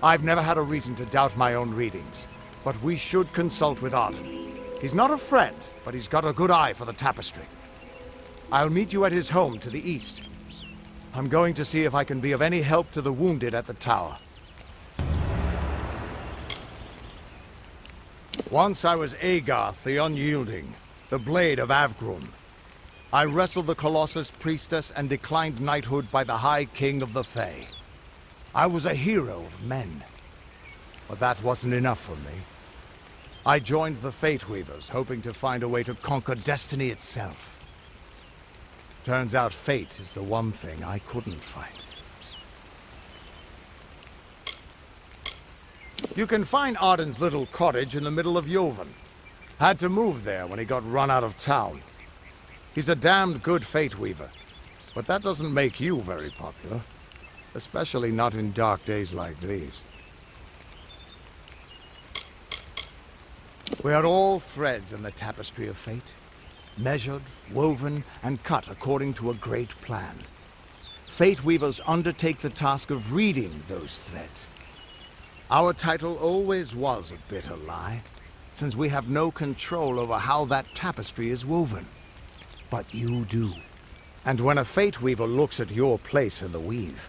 [SPEAKER 8] I've never had a reason to doubt my own readings, but we should consult with Arden. He's not a friend, but he's got a good eye for the tapestry. I'll meet you at his home to the east. I'm going to see if I can be of any help to the wounded at the tower. Once I was Agarth the Unyielding, the Blade of Avgrun. I wrestled the Colossus priestess and declined knighthood by the High King of the Fae. I was a hero of men. But that wasn't enough for me. I joined the Fate Weavers, hoping to find a way to conquer destiny itself. Turns out fate is the one thing I couldn't fight. You can find Arden's little cottage in the middle of Joven. Had to move there when he got run out of town. He's a damned good Fate Weaver, but that doesn't make you very popular. Especially not in dark days like these. We are all threads in the tapestry of fate. Measured, woven, and cut according to a great plan. Fate Weavers undertake the task of reading those threads. Our title always was a bitter lie, since we have no control over how that tapestry is woven. But you do. And when a Fate Weaver looks at your place in the weave,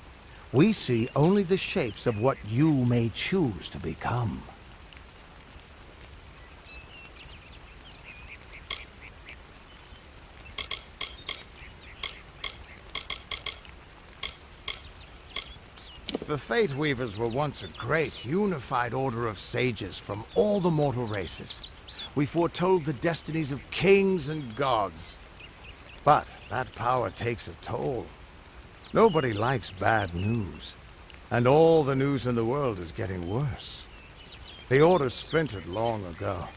[SPEAKER 8] we see only the shapes of what you may choose to become. The Fate Weavers were once a great, unified order of sages from all the mortal races. We foretold the destinies of kings and gods. But that power takes a toll. Nobody likes bad news. And all the news in the world is getting worse. The order splintered long ago.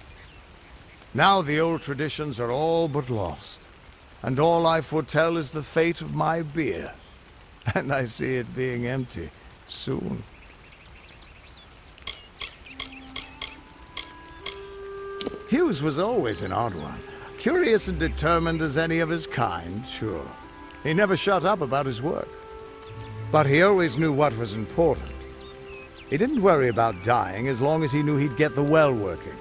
[SPEAKER 8] Now the old traditions are all but lost. And all I foretell is the fate of my beer. And I see it being empty. Soon. Hughes was always an odd one. Curious and determined as any of his kind, sure. He never shut up about his work. But he always knew what was important. He didn't worry about dying as long as he knew he'd get the well working.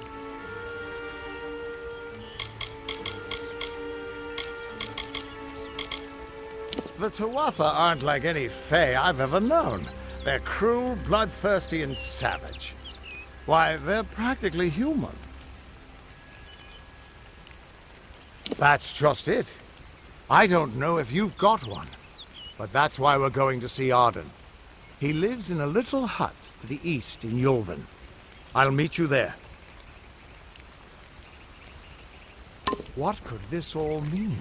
[SPEAKER 8] The Tuatha aren't like any Fae I've ever known. They're cruel, bloodthirsty, and savage. Why, they're practically human. That's just it. I don't know if you've got one, but that's why we're going to see Arden. He lives in a little hut to the east in Yulven. I'll meet you there. What could this all mean?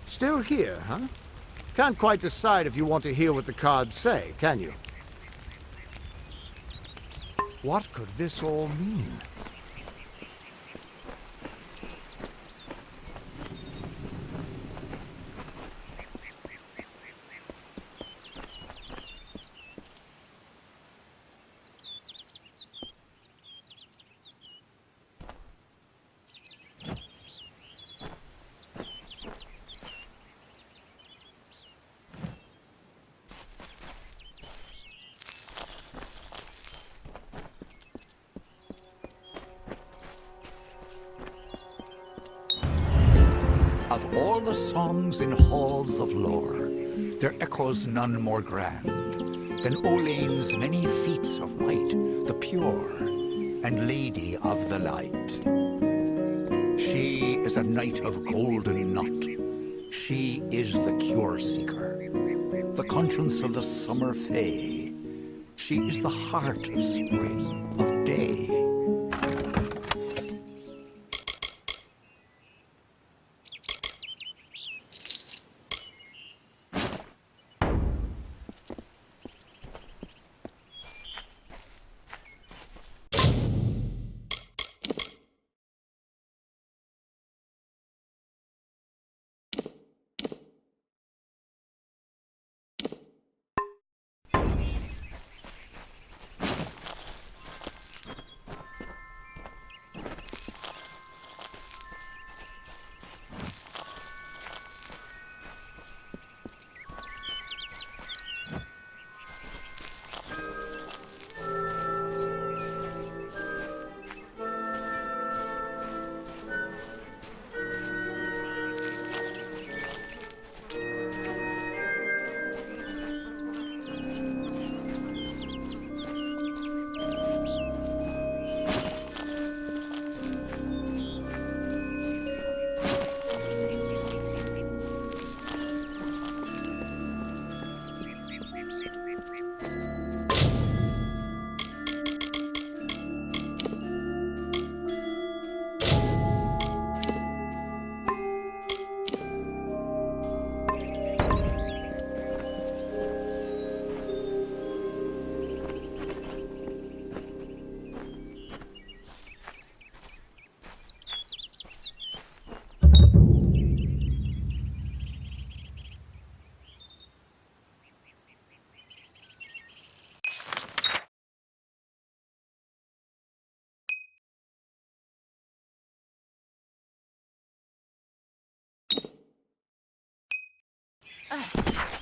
[SPEAKER 8] Still here, huh? Can't quite decide if you want to hear what the cards say, can you? What could this all mean?
[SPEAKER 9] Of all the songs in halls of lore, there echoes none more grand than Olain's many feats of might, the pure and lady of the light. She is a knight of golden knot. She is the cure seeker, the conscience of the summer fae. She is the heart of spring, of day.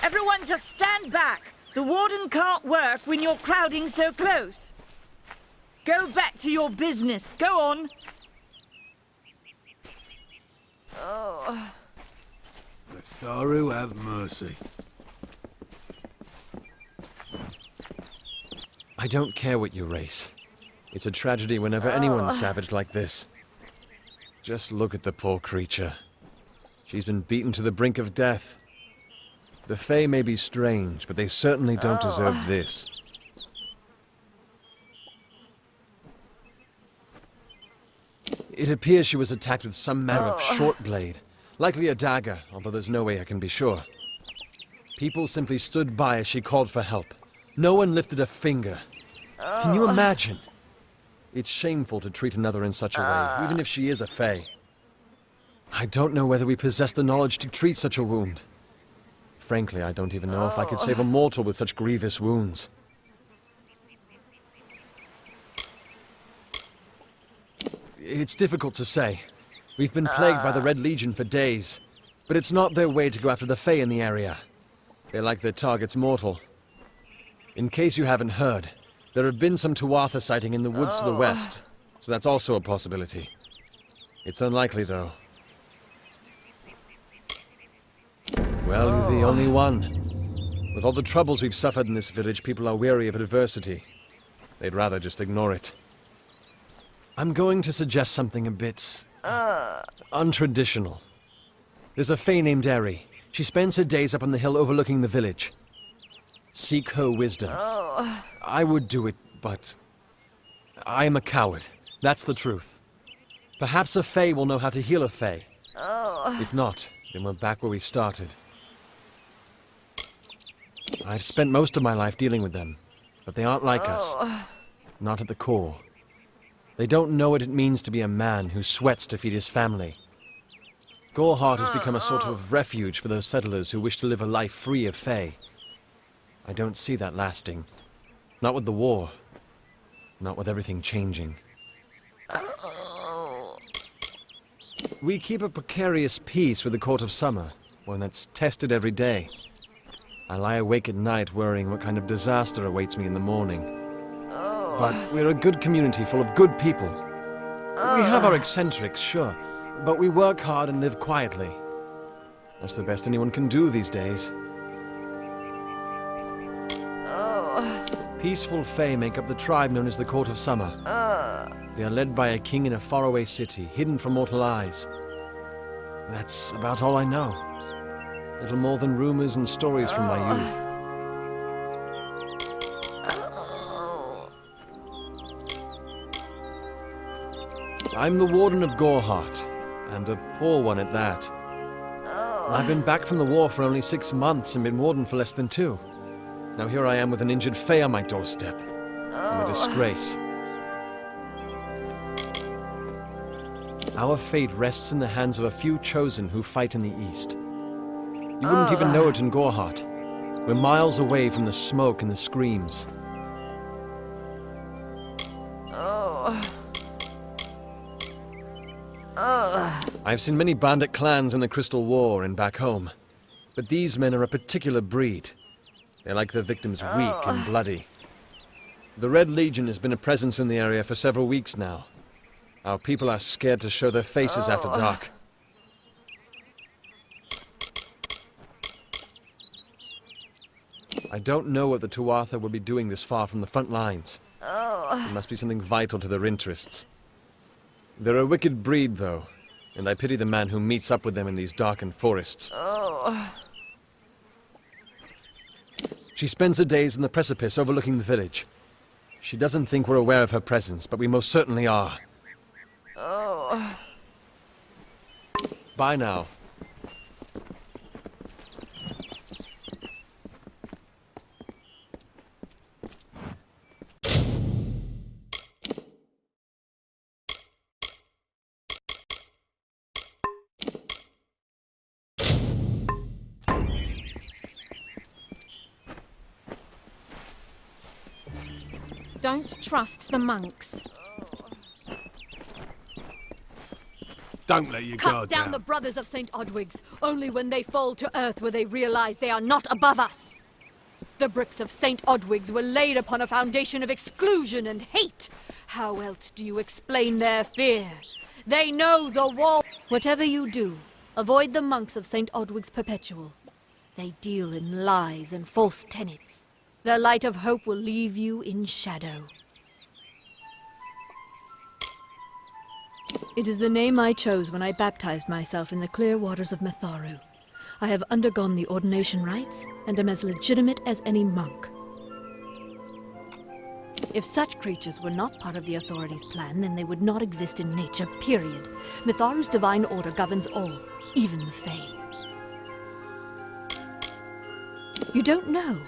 [SPEAKER 4] Everyone just stand back. The warden can't work when you're crowding so close. Go back to your business. Go on. Oh.
[SPEAKER 10] The Tharu have mercy.
[SPEAKER 11] I don't care what you race. It's a tragedy whenever anyone's savaged like this. Just look at the poor creature. She's been beaten to the brink of death. The Fae may be strange, but they certainly don't deserve this. It appears she was attacked with some manner of short blade. Likely a dagger, although there's no way I can be sure. People simply stood by as she called for help. No one lifted a finger. Can you imagine? It's shameful to treat another in such a way, even if she is a Fae. I don't know whether we possess the knowledge to treat such a wound. Frankly, I don't even know if I could save a mortal with such grievous wounds. It's difficult to say. We've been plagued by the Red Legion for days, but it's not their way to go after the Fae in the area. They like their targets mortal. In case you haven't heard, there have been some Tuatha sighting in the woods to the west, so that's also a possibility. It's unlikely, though. Well, you're the only one. With all the troubles we've suffered in this village, people are weary of adversity. They'd rather just ignore it. I'm going to suggest something a bit untraditional. There's a Fae named Eri. She spends her days up on the hill overlooking the village. Seek her wisdom. I would do it, but I am a coward. That's the truth. Perhaps a Fae will know how to heal a Fae. If not, then we're back where we started. I've spent most of my life dealing with them, but they aren't like us. Not at the core. They don't know what it means to be a man who sweats to feed his family. Goreheart has become a sort of refuge for those settlers who wish to live a life free of Fae. I don't see that lasting. Not with the war. Not with everything changing. We keep a precarious peace with the Court of Summer, one that's tested every day. I lie awake at night worrying what kind of disaster awaits me in the morning. But we're a good community full of good people. We have our eccentrics, sure, but we work hard and live quietly. That's the best anyone can do these days. Peaceful Fae make up the tribe known as the Court of Summer. They are led by a king in a faraway city, hidden from mortal eyes. That's about all I know. Little more than rumors and stories from my youth. I'm the Warden of Goreheart, and a poor one at that. I've been back from the war for only 6 months and been Warden for less than 2. Now here I am with an injured Fae on my doorstep. I'm a disgrace. Our fate rests in the hands of a few chosen who fight in the east. You wouldn't even know it in Goreheart. We're miles away from the smoke and the screams. I've seen many bandit clans in the Crystal War and back home, but these men are a particular breed. They like their victims weak and bloody. The Red Legion has been a presence in the area for several weeks now. Our people are scared to show their faces after dark. I don't know what the Tuatha will be doing this far from the front lines. It must be something vital to their interests. They're a wicked breed, though, and I pity the man who meets up with them in these darkened forests. She spends her days in the precipice overlooking the village. She doesn't think we're aware of her presence, but we most certainly are. Bye now.
[SPEAKER 12] Don't trust the monks.
[SPEAKER 10] Don't let your
[SPEAKER 13] Cast
[SPEAKER 10] guard
[SPEAKER 13] down the brothers of St. Odwig's. Only when they fall to earth will they realize they are not above us. The bricks of St. Odwig's were laid upon a foundation of exclusion and hate. How else do you explain their fear? They know the wall. Whatever you do, avoid the monks of St. Odwig's Perpetual. They deal in lies and false tenets. Their light of hope will leave you in shadow. It is the name I chose when I baptized myself in the clear waters of Matharu. I have undergone the ordination rites and am as legitimate as any monk. If such creatures were not part of the authorities' plan, then they would not exist in nature, period. Matharu's divine order governs all, even the Fae. You don't know.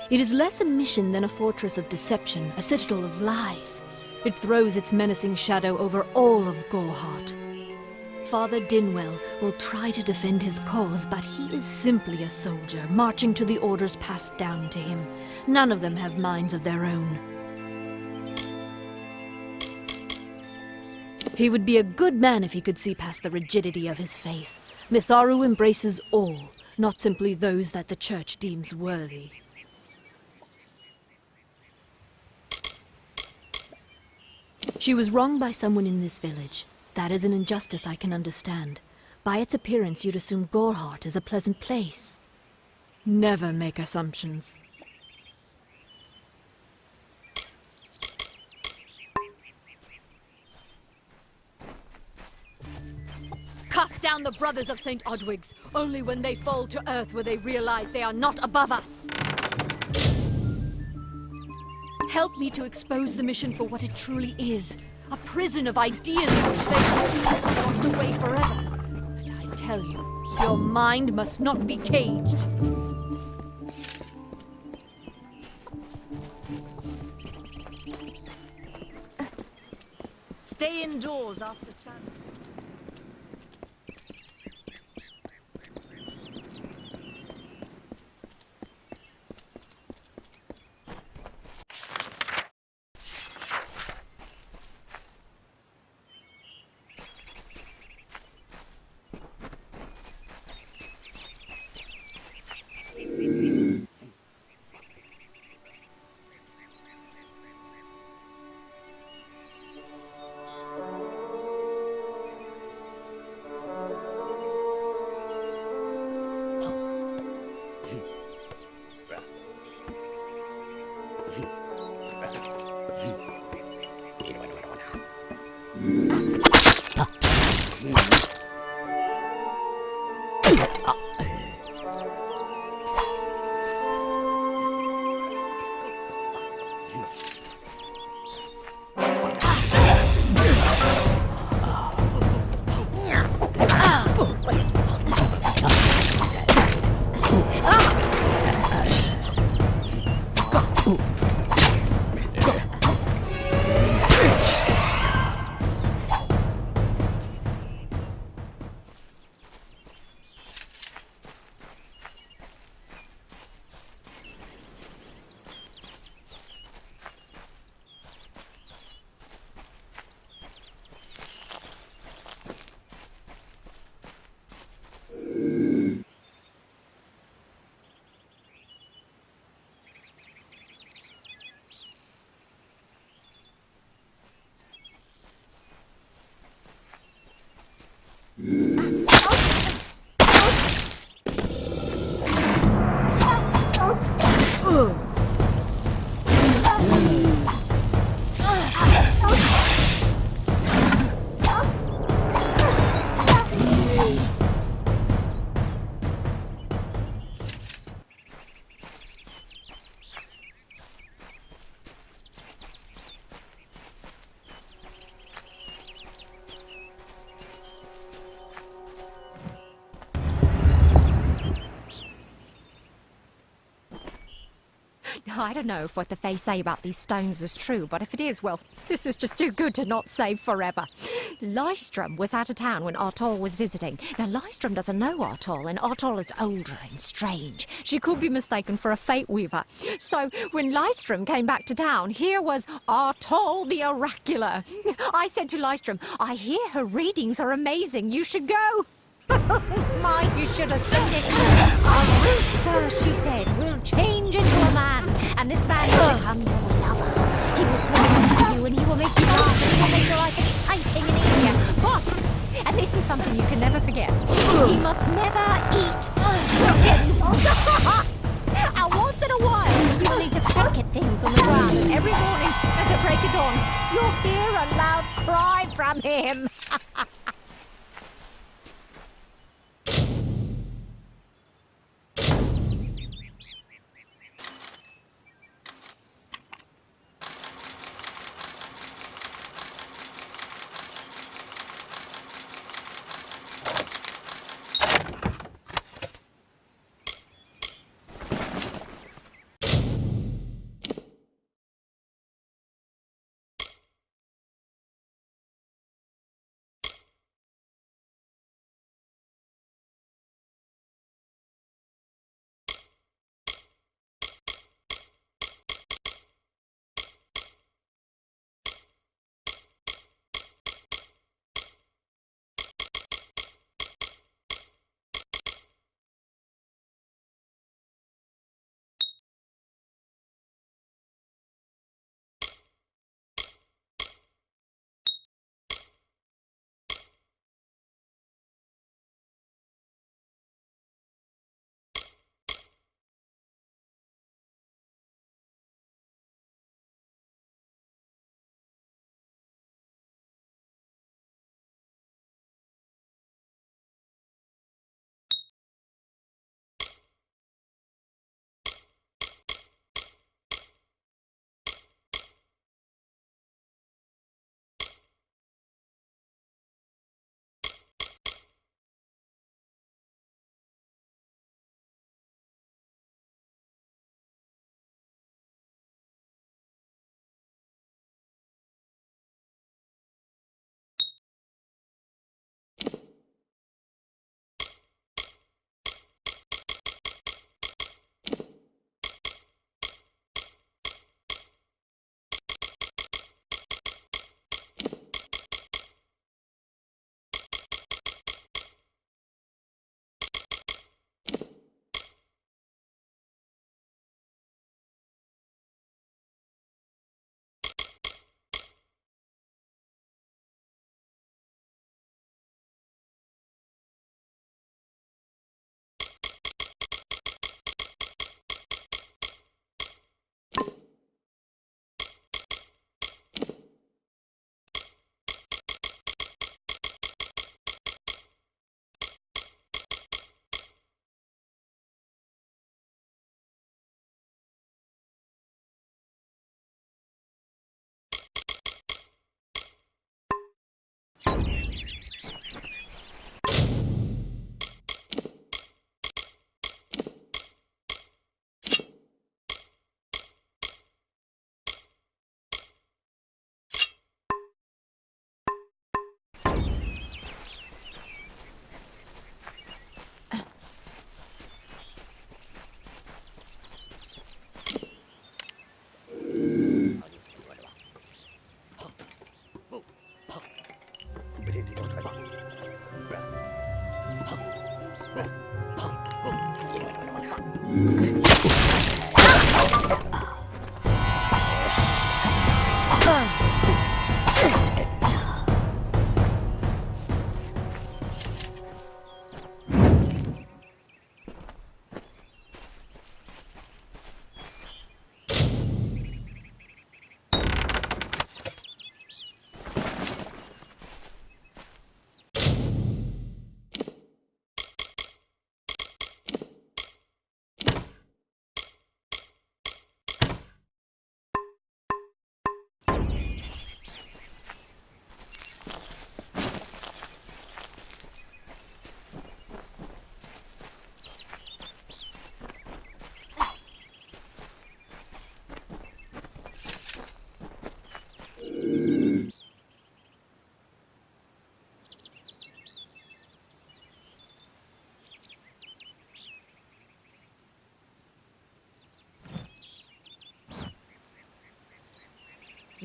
[SPEAKER 13] It is less a mission than a fortress of deception, a citadel of lies. It throws its menacing shadow over all of Goreheart. Father Dinwell will try to defend his cause, but he is simply a soldier, marching to the orders passed down to him. None of them have minds of their own. He would be a good man if he could see past the rigidity of his faith. Mitharu embraces all, not simply those that the Church deems worthy. She was wronged by someone in this village. That is an injustice I can understand. By its appearance, you'd assume Goreheart is a pleasant place. Never make assumptions. Cast down the brothers of St. Odwig's. Only when they fall to earth will they realize they are not above us. Help me to expose the mission for what it truly is. A prison of ideas in which they hope to be locked away forever. But I tell you, your mind must not be caged.
[SPEAKER 4] Stay indoors after sun.
[SPEAKER 14] I don't know if what the Fae say about these stones is true, but if it is, well, this is just too good to not save forever. Lystrom was out of town when Artol was visiting. Now, Lystrom doesn't know Artol, and Artol is older and strange. She could be mistaken for a Fate Weaver. So, when Lystrom came back to town, here was Artol the Oracular. I said to Lystrom, I hear her readings are amazing. You should go. My, you should have seen it. A rooster, she said, will change into a man, and this man will become your lover. He will promise you, and he will make you laugh, and he will make your life exciting and easier. But, and this is something you can never forget, he must never eat chicken. And once in a while, you'll need to peck at things on the ground, and every morning at the break of dawn, you'll hear a loud cry from him.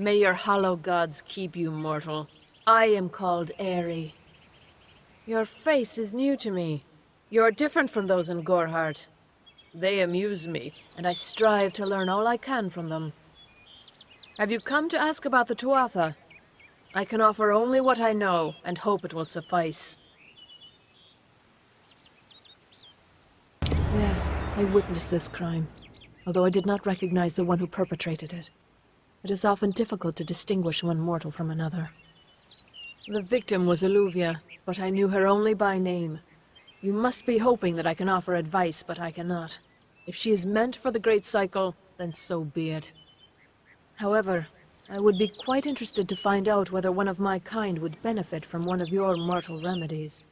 [SPEAKER 15] May your hollow gods keep you, mortal. I am called Aerie. Your face is new to me. You are different from those in Gorhart. They amuse me, and I strive to learn all I can from them. Have you come to ask about the Tuatha? I can offer only what I know, and hope it will suffice. Yes, I witnessed this crime, although I did not recognize the one who perpetrated it. It is often difficult to distinguish one mortal from another. The victim was Illuvia, but I knew her only by name. You must be hoping that I can offer advice, but I cannot. If she is meant for the Great Cycle, then so be it. However, I would be quite interested to find out whether one of my kind would benefit from one of your mortal remedies.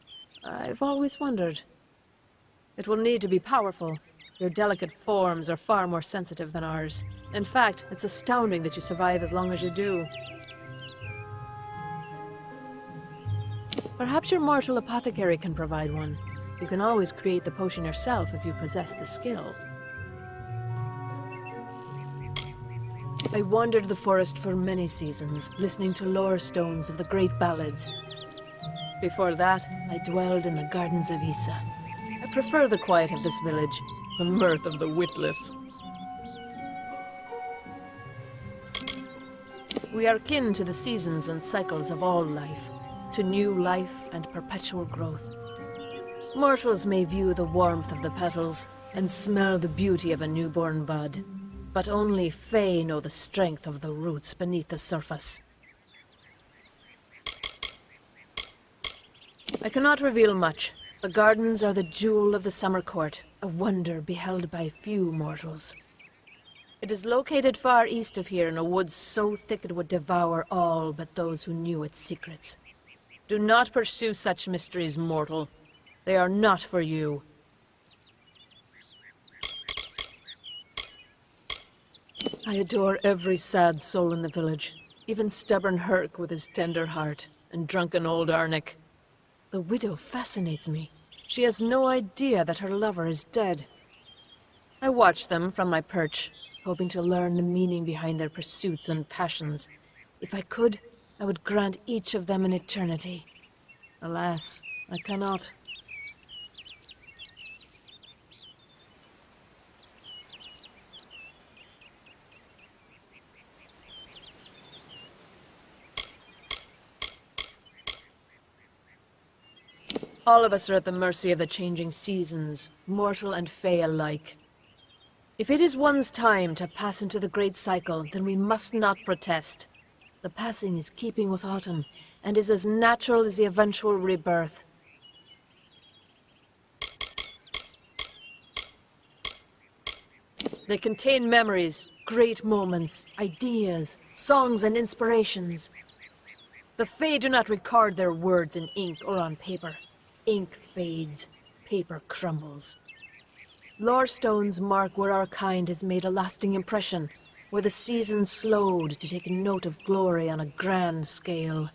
[SPEAKER 15] I've always wondered. It will need to be powerful. Your delicate forms are far more sensitive than ours. In fact, it's astounding that you survive as long as you do. Perhaps your mortal apothecary can provide one. You can always create the potion yourself if you possess the skill. I wandered the forest for many seasons, listening to lore stones of the great ballads. Before that, I dwelled in the gardens of Issa. I prefer the quiet of this village, the mirth of the witless. We are kin to the seasons and cycles of all life, to new life and perpetual growth. Mortals may view the warmth of the petals and smell the beauty of a newborn bud, but only Fae know the strength of the roots beneath the surface. I cannot reveal much. The gardens are the jewel of the summer court, a wonder beheld by few mortals. It is located far east of here in a wood so thick it would devour all but those who knew its secrets. Do not pursue such mysteries, mortal. They are not for you. I adore every sad soul in the village, even stubborn Herc with his tender heart, and drunken old Arnick. The widow fascinates me. She has no idea that her lover is dead. I watch them from my perch, hoping to learn the meaning behind their pursuits and passions. If I could, I would grant each of them an eternity. Alas, I cannot. All of us are at the mercy of the changing seasons, mortal and Fae alike. If it is one's time to pass into the Great Cycle, then we must not protest. The passing is keeping with autumn, and is as natural as the eventual rebirth. They contain memories, great moments, ideas, songs and inspirations. The Fae do not record their words in ink or on paper. Ink fades, paper crumbles. Lore stones mark where our kind has made a lasting impression, where the seasons slowed to take note of glory on a grand scale.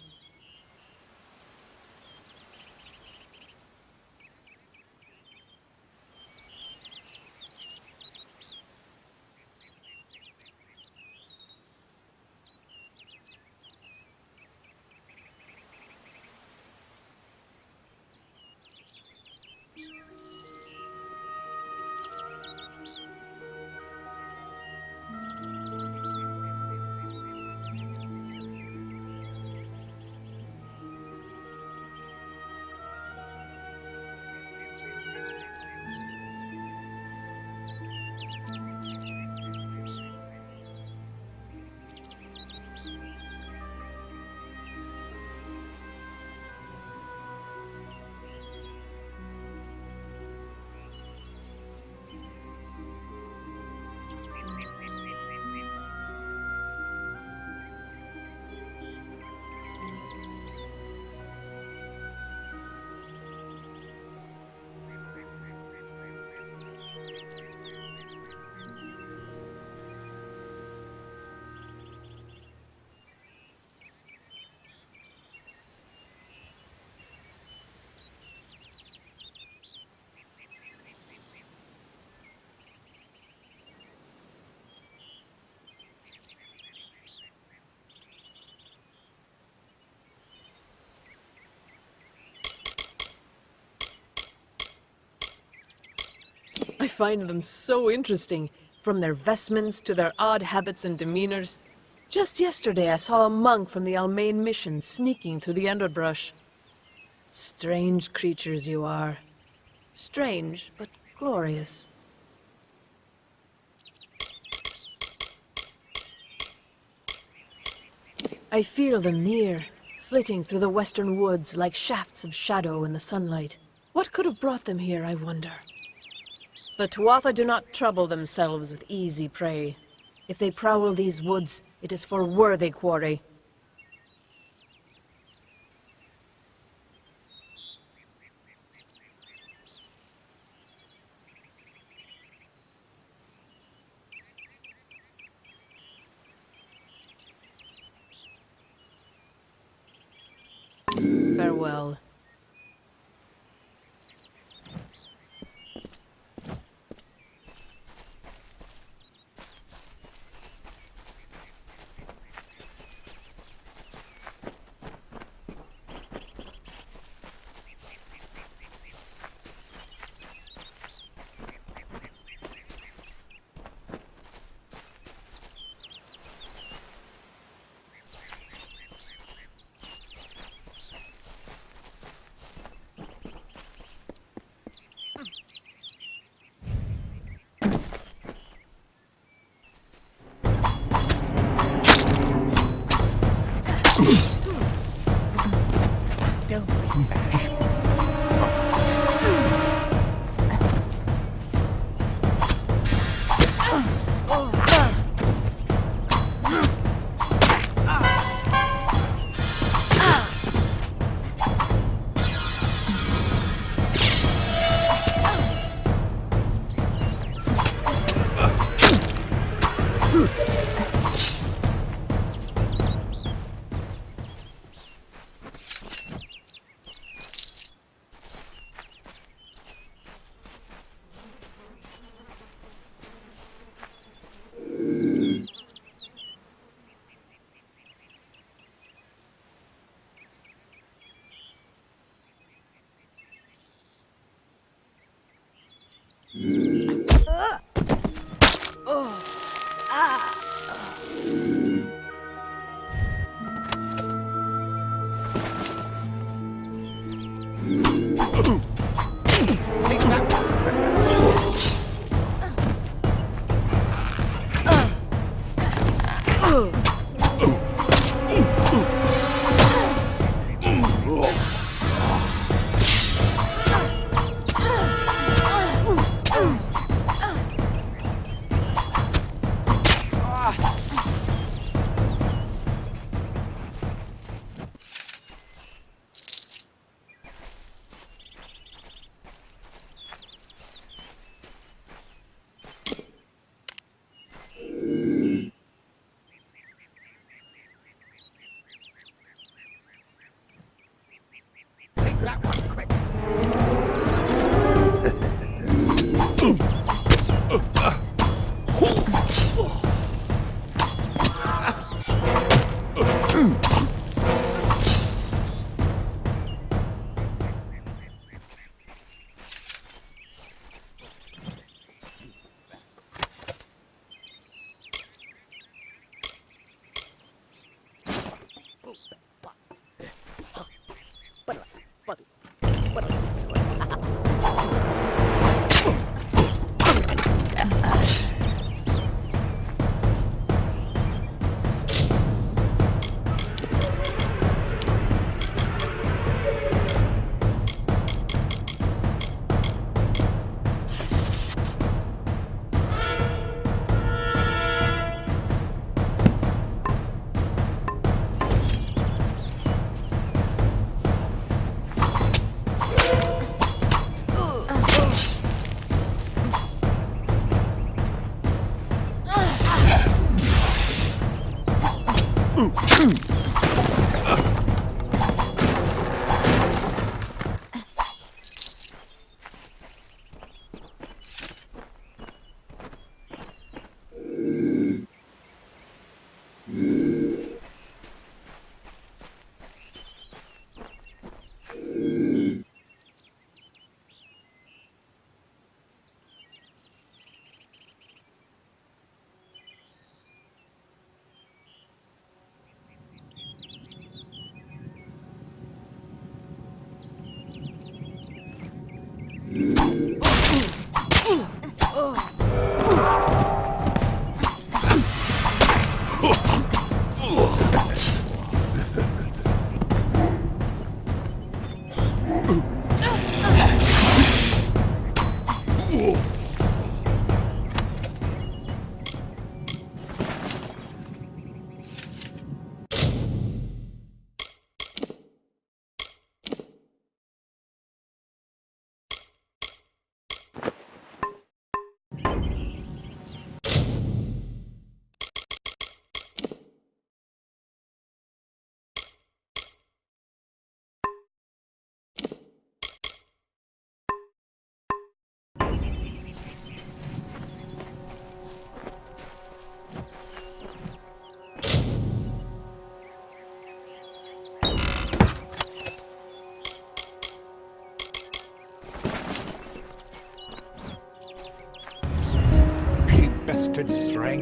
[SPEAKER 15] I find them so interesting, from their vestments to their odd habits and demeanors. Just yesterday I saw a monk from the Almain mission sneaking through the underbrush. Strange creatures you are. Strange, but glorious. I feel them near, flitting through the western woods like shafts of shadow in the sunlight. What could have brought them here, I wonder? The Tuatha do not trouble themselves with easy prey. If they prowl these woods, it is for worthy quarry. Farewell.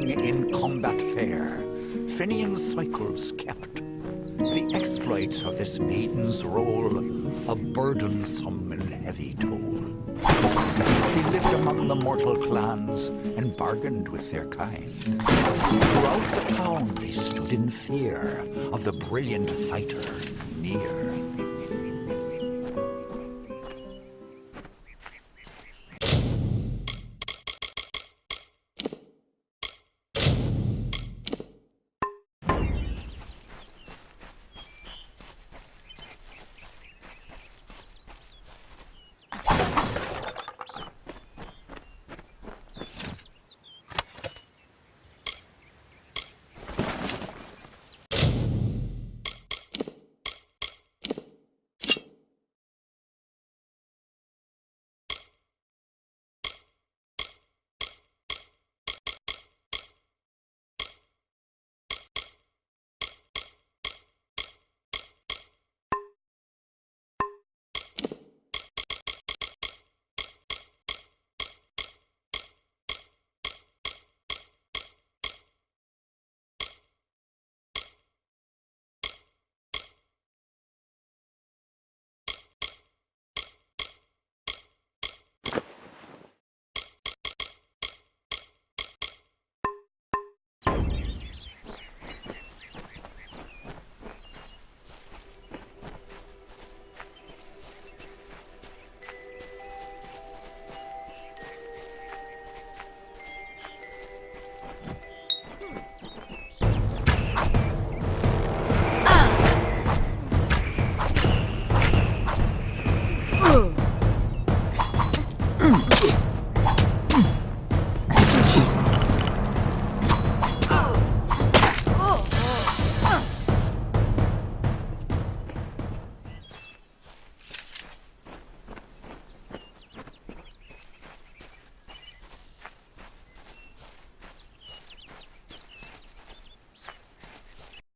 [SPEAKER 9] king in combat fair, Finian's cycles kept. The exploits of this maiden's role, a burdensome and heavy toll. She lived among the mortal clans and bargained with their kind. Throughout the town they stood in fear of the brilliant fighter near.